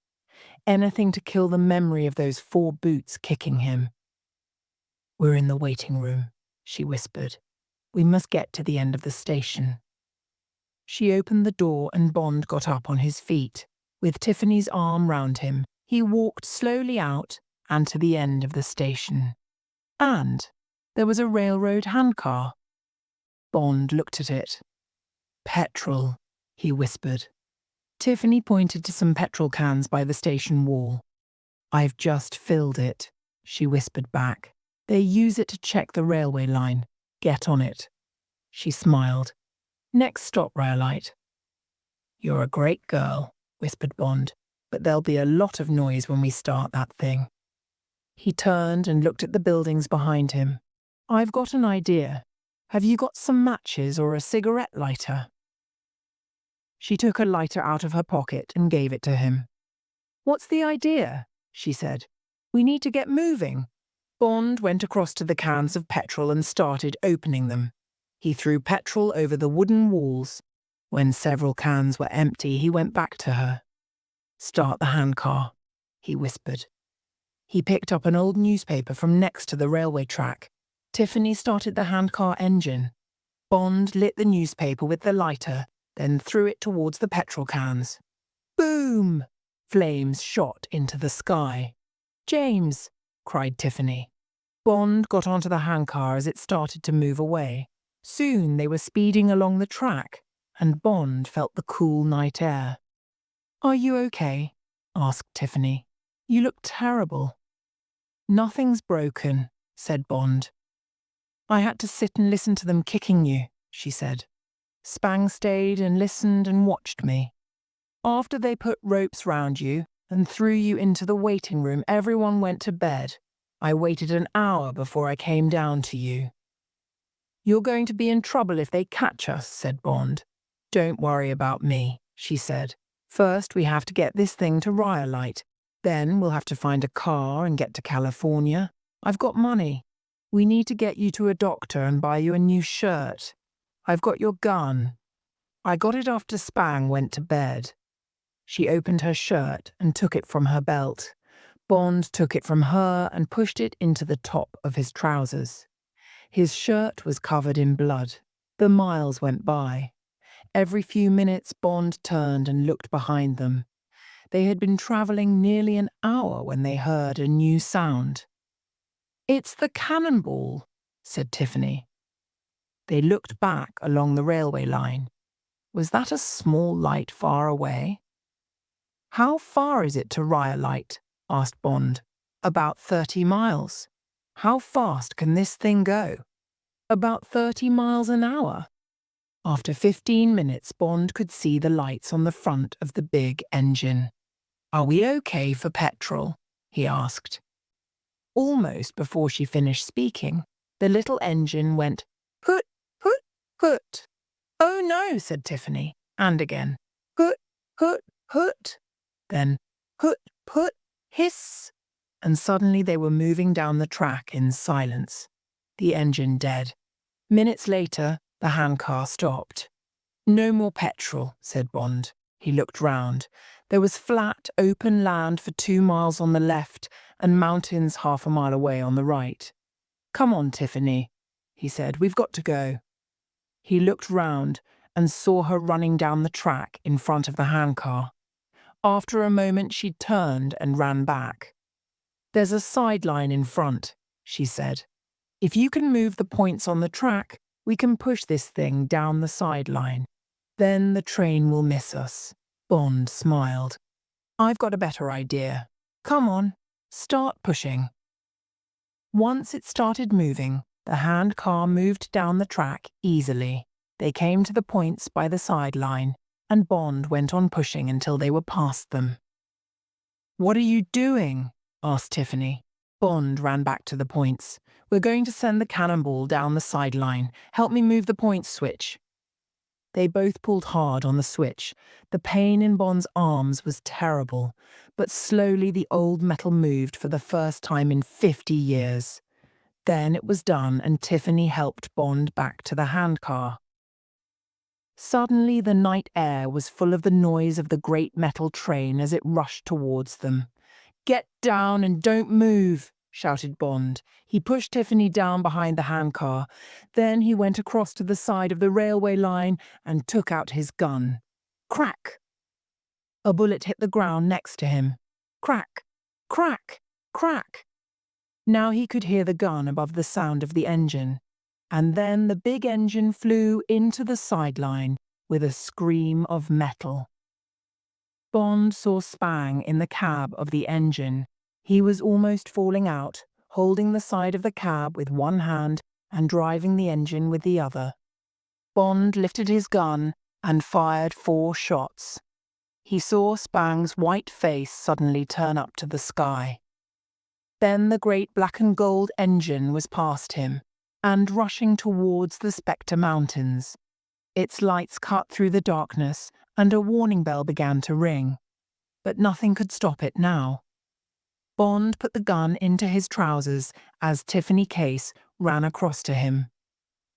Anything to kill the memory of those 4 boots kicking him. "We're in the waiting room," she whispered. "We must get to the end of the station." She opened the door and Bond got up on his feet. With Tiffany's arm round him, he walked slowly out and to the end of the station. And there was a railroad handcar. Bond looked at it. "Petrol," he whispered. Tiffany pointed to some petrol cans by the station wall. "I've just filled it," she whispered back. They use it to check the railway line. Get on it." She smiled. "Next stop, Rhyolite." "You're a great girl," whispered Bond, "but there'll be a lot of noise when we start that thing." He turned and looked at the buildings behind him. "I've got an idea. Have you got some matches or a cigarette lighter?" She took a lighter out of her pocket and gave it to him. "What's the idea?" she said. "We need to get moving." Bond went across to the cans of petrol and started opening them. He threw petrol over the wooden walls. When several cans were empty, he went back to her. "Start the handcar," he whispered. He picked up an old newspaper from next to the railway track. Tiffany started the handcar engine. Bond lit the newspaper with the lighter, then threw it towards the petrol cans. Boom! Flames shot into the sky. "James!" cried Tiffany. Bond got onto the handcar as it started to move away. Soon they were speeding along the track, and Bond felt the cool night air. "Are you okay?" asked Tiffany. "You look terrible." "Nothing's broken," said Bond. "I had to sit and listen to them kicking you," she said. "Spang stayed and listened and watched me. After they put ropes round you and threw you into the waiting room, everyone went to bed. I waited an hour before I came down to you." "You're going to be in trouble if they catch us," said Bond. "Don't worry about me," she said. "First we have to get this thing to Rhyolite. Then we'll have to find a car and get to California. I've got money. We need to get you to a doctor and buy you a new shirt. I've got your gun. I got it after Spang went to bed." She opened her shirt and took it from her belt. Bond took it from her and pushed it into the top of his trousers. His shirt was covered in blood. The miles went by. Every few minutes Bond turned and looked behind them. They had been travelling nearly an hour when they heard a new sound. "It's the cannonball," said Tiffany. They looked back along the railway line. Was that a small light far away? "How far is it to Rhyolite?" asked Bond. "About 30 miles. "How fast can this thing go?" "About 30 miles an hour." After 15 minutes, Bond could see the lights on the front of the big engine. "Are we okay for petrol?" he asked. Almost before she finished speaking, the little engine went hoot, hoot, hoot. "Oh no," said Tiffany, and again, hoot, hoot, hoot. Then hoot, hoot, hiss. And suddenly they were moving down the track in silence, the engine dead. Minutes later, the handcar stopped. "No more petrol," said Bond. He looked round. There was flat, open land for 2 miles on the left and mountains half a mile away on the right. "Come on, Tiffany," he said. "We've got to go." He looked round and saw her running down the track in front of the handcar. After a moment, she turned and ran back. "There's a sideline in front," she said. "If you can move the points on the track, we can push this thing down the sideline. Then the train will miss us." Bond smiled. "I've got a better idea. Come on, start pushing." Once it started moving, the handcar moved down the track easily. They came to the points by the sideline, and Bond went on pushing until they were past them. "What are you doing?" asked Tiffany. Bond ran back to the points. "We're going to send the cannonball down the sideline. Help me move the points switch." They both pulled hard on the switch. The pain in Bond's arms was terrible, but slowly the old metal moved for the first time in 50 years. Then it was done, and Tiffany helped Bond back to the handcar. Suddenly the night air was full of the noise of the great metal train as it rushed towards them. "Get down and don't move," shouted Bond. He pushed Tiffany down behind the handcar. Then he went across to the side of the railway line and took out his gun. Crack! A bullet hit the ground next to him. Crack! Crack! Crack! Now he could hear the gun above the sound of the engine. And then the big engine flew into the sideline with a scream of metal. Bond saw Spang in the cab of the engine. He was almost falling out, holding the side of the cab with one hand and driving the engine with the other. Bond lifted his gun and fired 4 shots. He saw Spang's white face suddenly turn up to the sky. Then the great black and gold engine was past him and rushing towards the Spectre Mountains. Its lights cut through the darkness and a warning bell began to ring. But nothing could stop it now. Bond put the gun into his trousers as Tiffany Case ran across to him.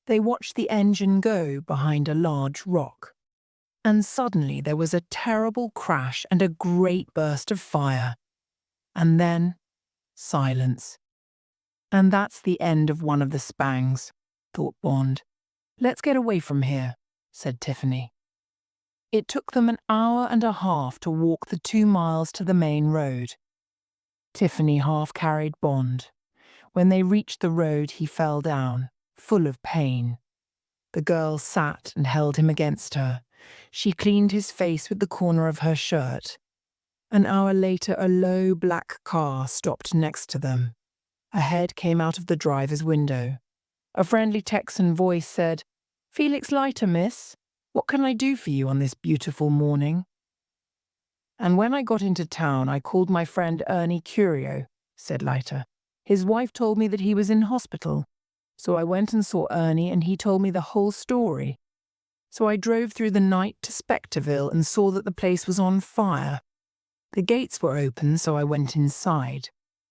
They watched the engine go behind a large rock. And suddenly there was a terrible crash and a great burst of fire. And then silence. And that's the end of one of the Spangs, thought Bond. Let's get away from here, said Tiffany. It took them an hour and a half to walk the 2 miles to the main road. Tiffany half carried Bond. When they reached the road, he fell down, full of pain. The girl sat and held him against her. She cleaned his face with the corner of her shirt. An hour later, a low black car stopped next to them. A head came out of the driver's window. A friendly Texan voice said, "Felix Leiter, miss. What can I do for you on this beautiful morning?" "And when I got into town, I called my friend Ernie Curio," said Leiter. "His wife told me that he was in hospital. So I went and saw Ernie and he told me the whole story. So I drove through the night to Spectreville and saw that the place was on fire. The gates were open, so I went inside.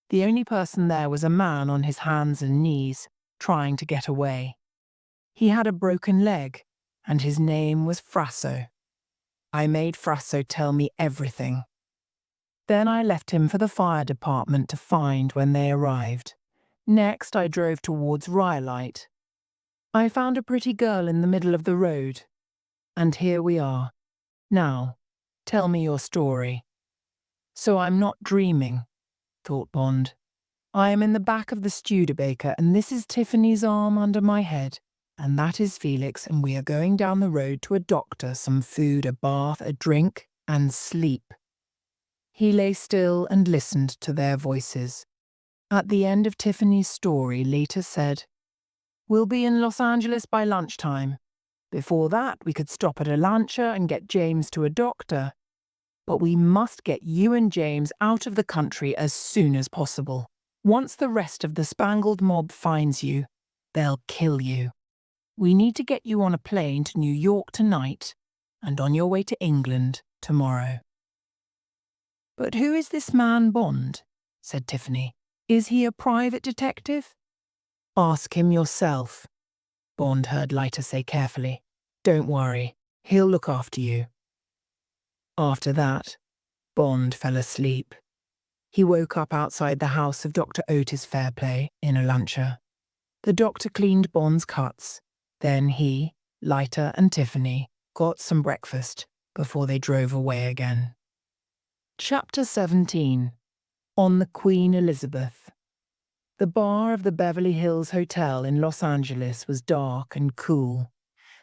The only person there was a man on his hands and knees, trying to get away. He had a broken leg, and his name was Frasso. I made Frasso tell me everything. Then I left him for the fire department to find when they arrived. Next, I drove towards Rhyolite. I found a pretty girl in the middle of the road. And here we are. Now, tell me your story." "So I'm not dreaming," thought Bond. "I am in the back of the Studebaker, and this is Tiffany's arm under my head, and that is Felix, and we are going down the road to a doctor, some food, a bath, a drink, and sleep." He lay still and listened to their voices. At the end of Tiffany's story, Leiter said, "We'll be in Los Angeles by lunchtime. Before that, we could stop at a lancha and get James to a doctor. But we must get you and James out of the country as soon as possible. Once the rest of the Spangled Mob finds you, they'll kill you. We need to get you on a plane to New York tonight and on your way to England tomorrow." "But who is this man Bond?" said Tiffany. "Is he a private detective?" "Ask him yourself," Bond heard Leiter say carefully. "Don't worry, he'll look after you." After that, Bond fell asleep. He woke up outside the house of Dr. Otis Fairplay in a lancha. The doctor cleaned Bond's cuts. Then he, Leiter and Tiffany got some breakfast before they drove away again. Chapter 17. On the Queen Elizabeth. The bar of the Beverly Hills Hotel in Los Angeles was dark and cool.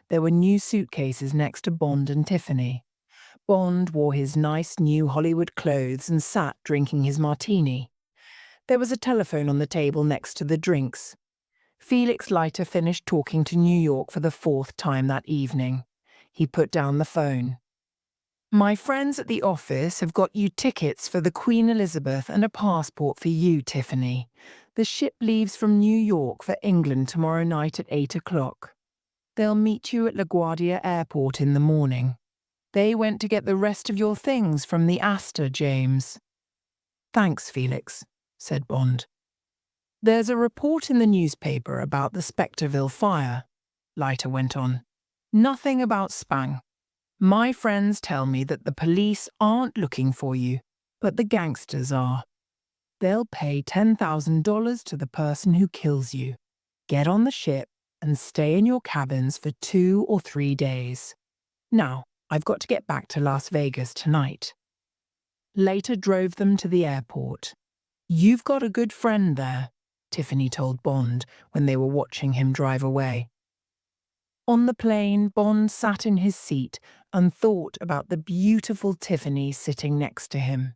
There were new suitcases next to Bond and Tiffany. Bond wore his nice new Hollywood clothes and sat drinking his martini. There was a telephone on the table next to the drinks. Felix Leiter finished talking to New York for the 4th time that evening. He put down the phone. "My friends at the office have got you tickets for the Queen Elizabeth and a passport for you, Tiffany. The ship leaves from New York for England tomorrow night at 8 o'clock. They'll meet you at LaGuardia Airport in the morning. They went to get the rest of your things from the Astor, James." "Thanks, Felix," said Bond. "There's a report in the newspaper about the Spectreville fire," Leiter went on. "Nothing about Spang. My friends tell me that the police aren't looking for you, but the gangsters are. They'll pay $10,000 to the person who kills you. Get on the ship and stay in your cabins for 2 or 3 days. Now, I've got to get back to Las Vegas tonight." Leiter drove them to the airport. "You've got a good friend there," Tiffany told Bond when they were watching him drive away. On the plane, Bond sat in his seat and thought about the beautiful Tiffany sitting next to him.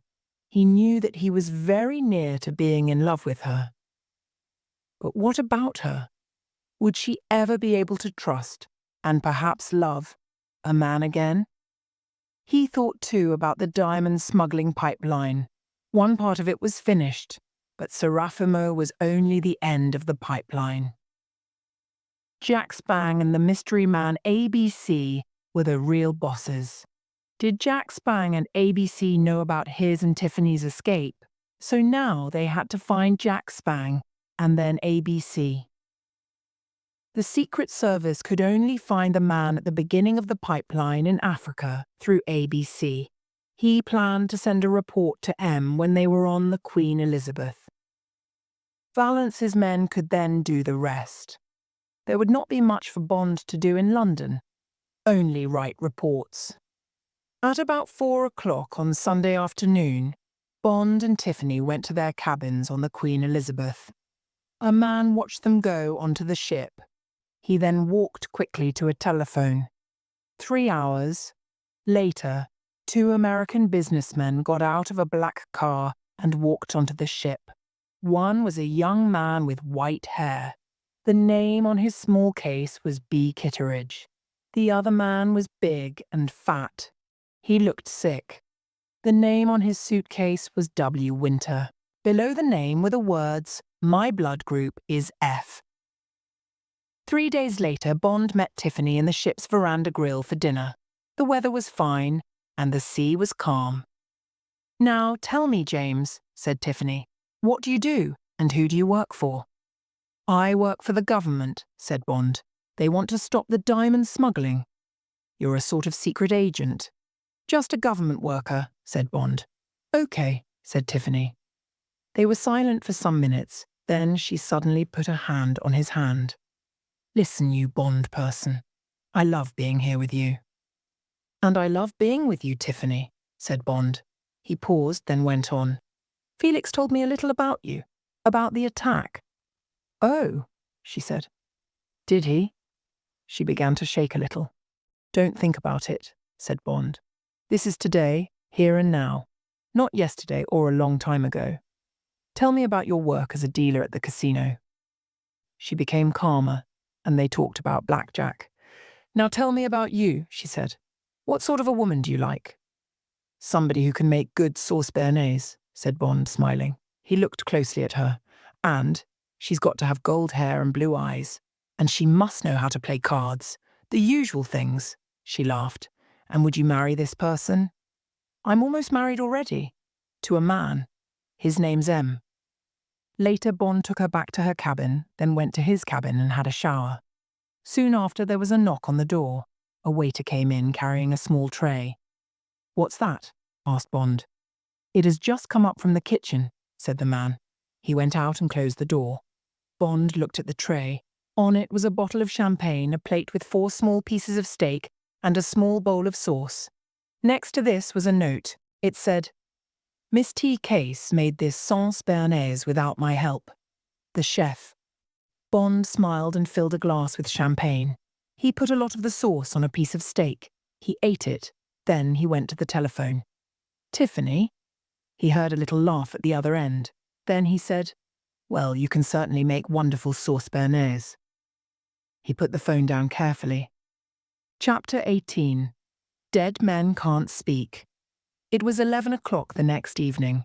He knew that he was very near to being in love with her. But what about her? Would she ever be able to trust, and perhaps love, a man again? He thought too about the diamond smuggling pipeline. One part of it was finished, but Saratoga was only the end of the pipeline. Jack Spang and the mystery man ABC were the real bosses. Did Jack Spang and ABC know about his and Tiffany's escape? So now they had to find Jack Spang and then ABC. The Secret Service could only find the man at the beginning of the pipeline in Africa through ABC. He planned to send a report to M when they were on the Queen Elizabeth. Valance's men could then do the rest. There would not be much for Bond to do in London, only write reports. At about 4 o'clock on Sunday afternoon, Bond and Tiffany went to their cabins on the Queen Elizabeth. A man watched them go onto the ship. He then walked quickly to a telephone. 3 hours later, 2 American businessmen got out of a black car and walked onto the ship. One was a young man with white hair. The name on his small case was B. Kitteridge. The other man was big and fat. He looked sick. The name on his suitcase was W. Winter. Below the name were the words, "My blood group is F." 3 days later, Bond met Tiffany in the ship's veranda grill for dinner. The weather was fine, and the sea was calm. "Now, tell me, James," said Tiffany, "what do you do, and who do you work for?" "I work for the government," said Bond. "They want to stop the diamond smuggling." "You're a sort of secret agent." "Just a government worker," said Bond. "Okay," said Tiffany. They were silent for some minutes, then she suddenly put a hand on his hand. "Listen, you Bond person. I love being here with you." "And I love being with you, Tiffany," said Bond. He paused, then went on. "Felix told me a little about you, about the attack." "Oh," she said. "Did he?" She began to shake a little. "Don't think about it," said Bond. "This is today, here and now, not yesterday or a long time ago. Tell me about your work as a dealer at the casino." She became calmer, and they talked about blackjack. "Now tell me about you," she said. "What sort of a woman do you like?" "Somebody who can make good sauce béarnaise," said Bond, smiling. He looked closely at her. "And she's got to have gold hair and blue eyes. And she must know how to play cards. The usual things," she laughed. "And would you marry this person?" "I'm almost married already. To a man. His name's M." Later, Bond took her back to her cabin, then went to his cabin and had a shower. Soon after, there was a knock on the door. A waiter came in carrying a small tray. "What's that?" asked Bond. "It has just come up from the kitchen," said the man. He went out and closed the door. Bond looked at the tray. On it was a bottle of champagne, a plate with 4 small pieces of steak, and a small bowl of sauce. Next to this was a note. It said, "Miss T. Case made this sauce béarnaise without my help. The chef." Bond smiled and filled a glass with champagne. He put a lot of the sauce on a piece of steak. He ate it. Then he went to the telephone. "Tiffany?" He heard a little laugh at the other end. Then he said, "Well, you can certainly make wonderful sauce béarnaise." He put the phone down carefully. Chapter 18. Dead Men Can't Speak. It was 11 o'clock the next evening.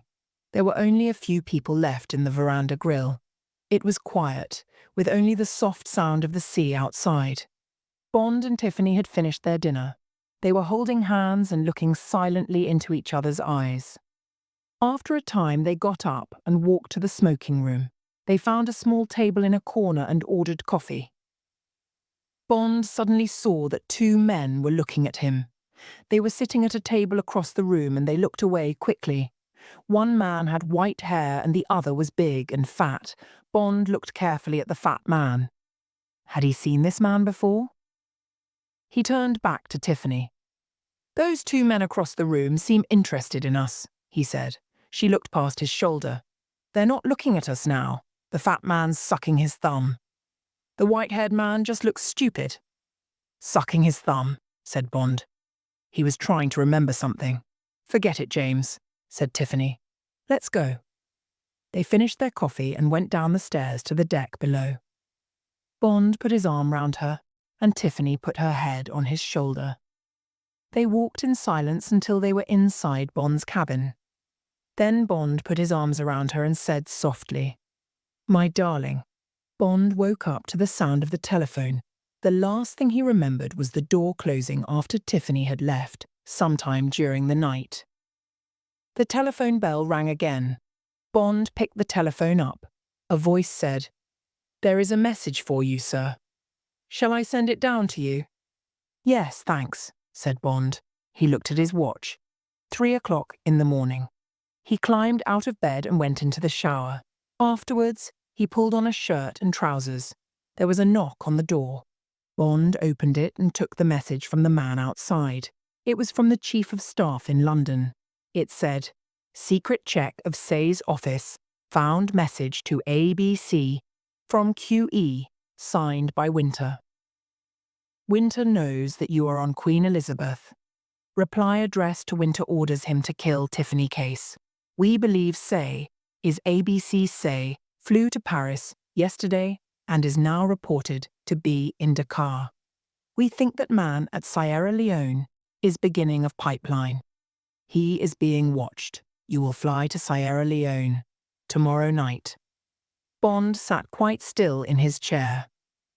There were only a few people left in the veranda grill. It was quiet, with only the soft sound of the sea outside. Bond and Tiffany had finished their dinner. They were holding hands and looking silently into each other's eyes. After a time, they got up and walked to the smoking room. They found a small table in a corner and ordered coffee. Bond suddenly saw that 2 men were looking at him. They were sitting at a table across the room and they looked away quickly. One man had white hair and the other was big and fat. Bond looked carefully at the fat man. Had he seen this man before? He turned back to Tiffany. "Those 2 men across the room seem interested in us," he said. She looked past his shoulder. "They're not looking at us now. The fat man's sucking his thumb. The white-haired man just looks stupid." "Sucking his thumb," said Bond. He was trying to remember something. "Forget it, James," said Tiffany. "Let's go." They finished their coffee and went down the stairs to the deck below. Bond put his arm round her, and Tiffany put her head on his shoulder. They walked in silence until they were inside Bond's cabin. Then Bond put his arms around her and said softly, "My darling." Bond woke up to the sound of the telephone. The last thing he remembered was the door closing after Tiffany had left, sometime during the night. The telephone bell rang again. Bond picked the telephone up. A voice said, "There is a message for you, sir. Shall I send it down to you?" "Yes, thanks," said Bond. He looked at his watch. 3 o'clock in the morning. He climbed out of bed and went into the shower. Afterwards, he pulled on a shirt and trousers. There was a knock on the door. Bond opened it and took the message from the man outside. It was from the Chief of Staff in London. It said, "Secret check of Say's office. Found message to ABC from QE, signed by Winter. Winter knows that you are on Queen Elizabeth. Reply addressed to Winter orders him to kill Tiffany case. We believe Say is ABC Say flew to Paris yesterday and is now reported to be in Dakar. We think that man at Sierra Leone is beginning of pipeline. He is being watched. You will fly to Sierra Leone tomorrow night." Bond sat quite still in his chair.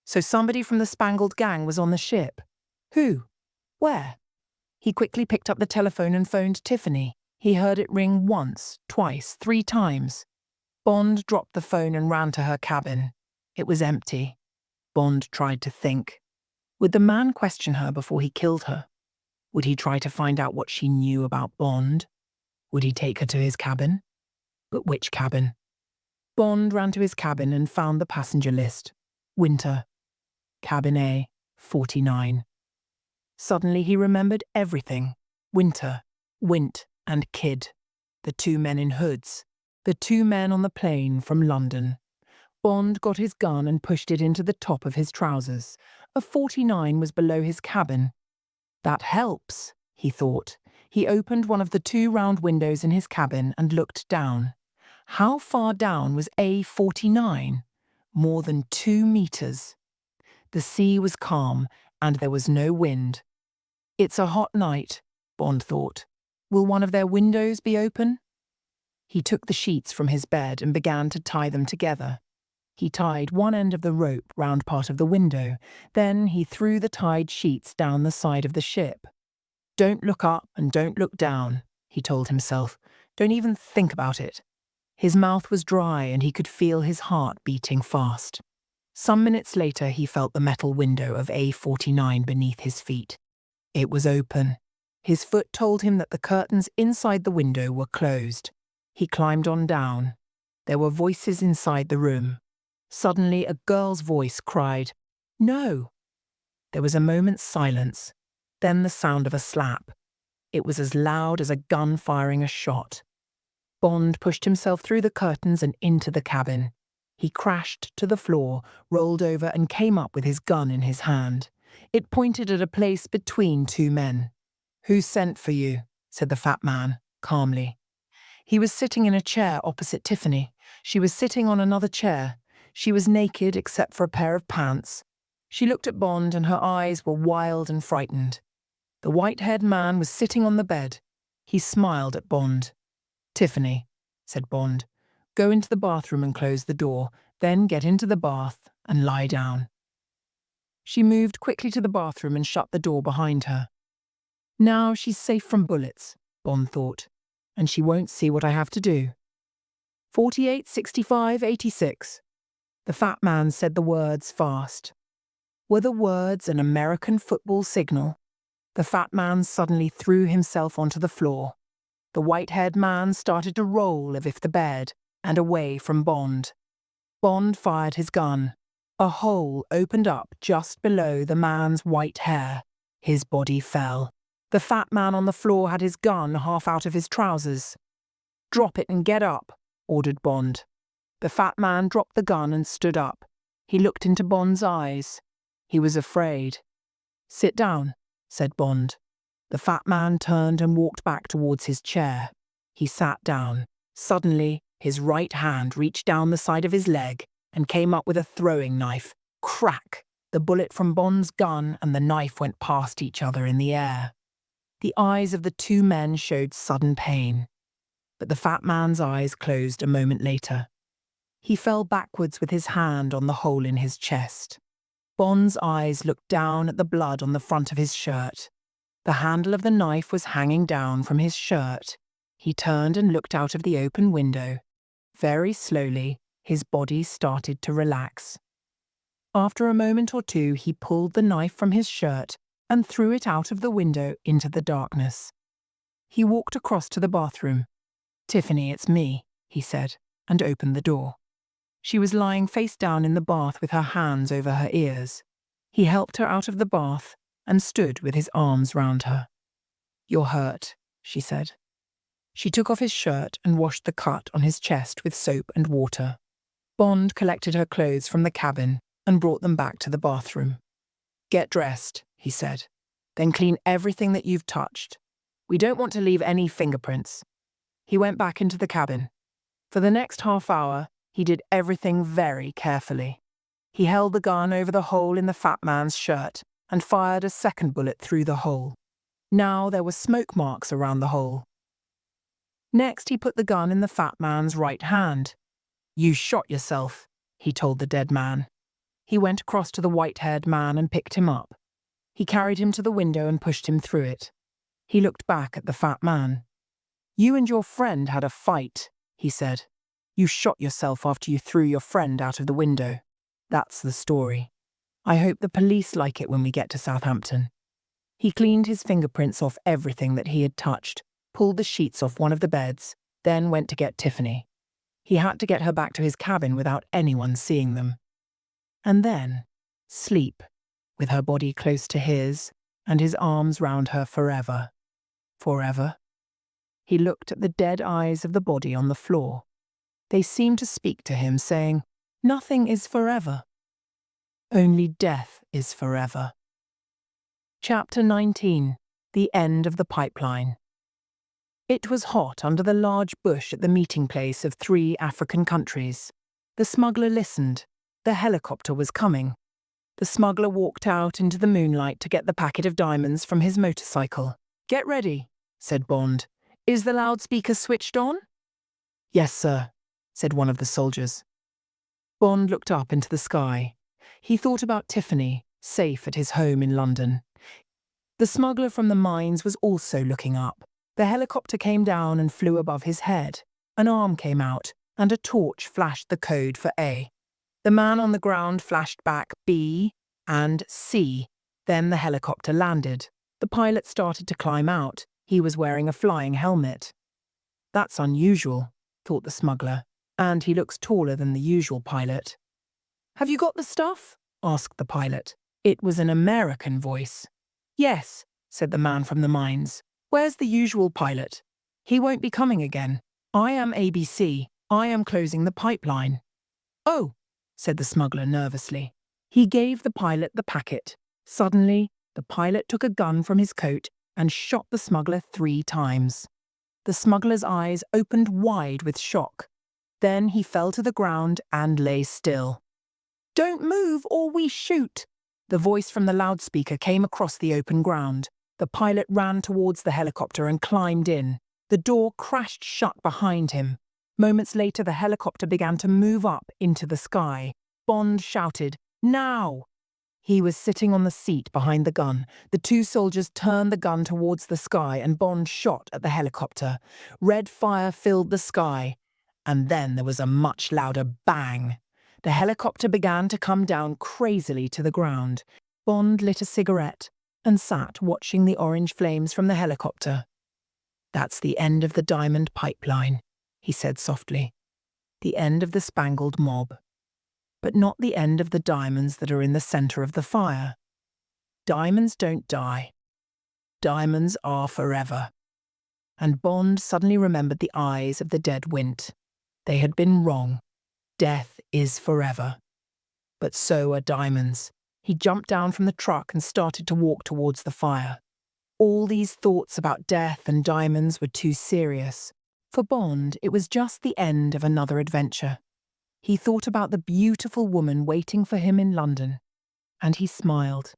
So somebody from the Spangled Gang was on the ship. Who? Where? He quickly picked up the telephone and phoned Tiffany. He heard it ring once, twice, 3 times. Bond dropped the phone and ran to her cabin. It was empty. Bond tried to think. Would the man question her before he killed her? Would he try to find out what she knew about Bond? Would he take her to his cabin? But which cabin? Bond ran to his cabin and found the passenger list. Winter. Cabin A, 49. Suddenly he remembered everything. Winter, Wint, and Kid. The 2 men in hoods. The 2 men on the plane from London. Bond got his gun and pushed it into the top of his trousers. A 49 was below his cabin. That helps, he thought. He opened one of the 2 round windows in his cabin and looked down. How far down was A49? More than 2 meters. The sea was calm and there was no wind. It's a hot night, Bond thought. Will one of their windows be open? He took the sheets from his bed and began to tie them together. He tied one end of the rope round part of the window. Then he threw the tied sheets down the side of the ship. "Don't look up and don't look down," he told himself. "Don't even think about it." His mouth was dry and he could feel his heart beating fast. Some minutes later he felt the metal window of A49 beneath his feet. It was open. His foot told him that the curtains inside the window were closed. He climbed on down. There were voices inside the room. Suddenly a girl's voice cried, "No!" There was a moment's silence, then the sound of a slap. It was as loud as a gun firing a shot. Bond pushed himself through the curtains and into the cabin. He crashed to the floor, rolled over and came up with his gun in his hand. It pointed at a place between 2 men. "Who sent for you?" said the fat man, calmly. He was sitting in a chair opposite Tiffany. She was sitting on another chair. She was naked except for a pair of pants. She looked at Bond and her eyes were wild and frightened. The white-haired man was sitting on the bed. He smiled at Bond. "Tiffany," said Bond, "go into the bathroom and close the door, then get into the bath and lie down." She moved quickly to the bathroom and shut the door behind her. Now she's safe from bullets, Bond thought, and she won't see what I have to do. 48, 65, 86. The fat man said the words fast. Were the words an American football signal? The fat man suddenly threw himself onto the floor. The white-haired man started to roll as if the bed and away from Bond. Bond fired his gun. A hole opened up just below the man's white hair. His body fell. The fat man on the floor had his gun half out of his trousers. "Drop it and get up," ordered Bond. The fat man dropped the gun and stood up. He looked into Bond's eyes. He was afraid. "Sit down," said Bond. The fat man turned and walked back towards his chair. He sat down. Suddenly, His right hand reached down the side of his leg and came up with a throwing knife. Crack! The bullet from Bond's gun and the knife went past each other in the air. The eyes of the two men showed sudden pain, but the fat man's eyes closed a moment later. He fell backwards with his hand on the hole in his chest. Bond's eyes looked down at the blood on the front of his shirt. The handle of the knife was hanging down from his shirt. He turned and looked out of the open window. Very slowly, his body started to relax. After a moment or two, he pulled the knife from his shirt and threw it out of the window into the darkness. He walked across to the bathroom. "Tiffany, it's me," he said, and opened the door. She was lying face down in the bath with her hands over her ears. He helped her out of the bath and stood with his arms round her. "You're hurt," she said. She took off his shirt and washed the cut on his chest with soap and water. Bond collected her clothes from the cabin and brought them back to the bathroom. "Get dressed," he said. "Then clean everything that you've touched. We don't want to leave any fingerprints." He went back into the cabin. For the next half hour, he did everything very carefully. He held the gun over the hole in the fat man's shirt and fired a second bullet through the hole. Now there were smoke marks around the hole. Next, he put the gun in the fat man's right hand. "You shot yourself," he told the dead man. He went across to the white-haired man and picked him up. He carried him to the window and pushed him through it. He looked back at the fat man. "You and your friend had a fight," he said. "You shot yourself after you threw your friend out of the window. That's the story. I hope the police like it when we get to Southampton." He cleaned his fingerprints off everything that he had touched, pulled the sheets off one of the beds, then went to get Tiffany. He had to get her back to his cabin without anyone seeing them. And then, sleep, with her body close to his and his arms round her forever. Forever. He looked at the dead eyes of the body on the floor. They seemed to speak to him, saying, "Nothing is forever. Only death is forever." Chapter 19. The End of the Pipeline. It was hot under the large bush at the meeting place of 3 African countries. The smuggler listened. The helicopter was coming. The smuggler walked out into the moonlight to get the packet of diamonds from his motorcycle. "Get ready," said Bond. "Is the loudspeaker switched on?" "Yes, sir," said one of the soldiers. Bond looked up into the sky. He thought about Tiffany, safe at his home in London. The smuggler from the mines was also looking up. The helicopter came down and flew above his head. An arm came out, and a torch flashed the code for A. The man on the ground flashed back B and C. Then the helicopter landed. The pilot started to climb out. He was wearing a flying helmet. "That's unusual," thought the smuggler, "and he looks taller than the usual pilot." "Have you got the stuff?" asked the pilot. It was an American voice. "Yes," said the man from the mines. "Where's the usual pilot?" "He won't be coming again. I am ABC. I am closing the pipeline." "Oh," said the smuggler nervously. He gave the pilot the packet. Suddenly, the pilot took a gun from his coat and shot the smuggler 3 times. The smuggler's eyes opened wide with shock. Then he fell to the ground and lay still. "Don't move or we shoot!" The voice from the loudspeaker came across the open ground. The pilot ran towards the helicopter and climbed in. The door crashed shut behind him. Moments later, the helicopter began to move up into the sky. Bond shouted, "Now!" He was sitting on the seat behind the gun. The 2 soldiers turned the gun towards the sky and Bond shot at the helicopter. Red fire filled the sky. And then there was a much louder bang. The helicopter began to come down crazily to the ground. Bond lit a cigarette and sat watching the orange flames from the helicopter. "That's the end of the diamond pipeline," he said softly. "The end of the spangled mob. But not the end of the diamonds that are in the center of the fire. Diamonds don't die. Diamonds are forever." And Bond suddenly remembered the eyes of the dead Wint. They had been wrong. Death is forever. But so are diamonds. He jumped down from the truck and started to walk towards the fire. All these thoughts about death and diamonds were too serious. For Bond, it was just the end of another adventure. He thought about the beautiful woman waiting for him in London, and he smiled.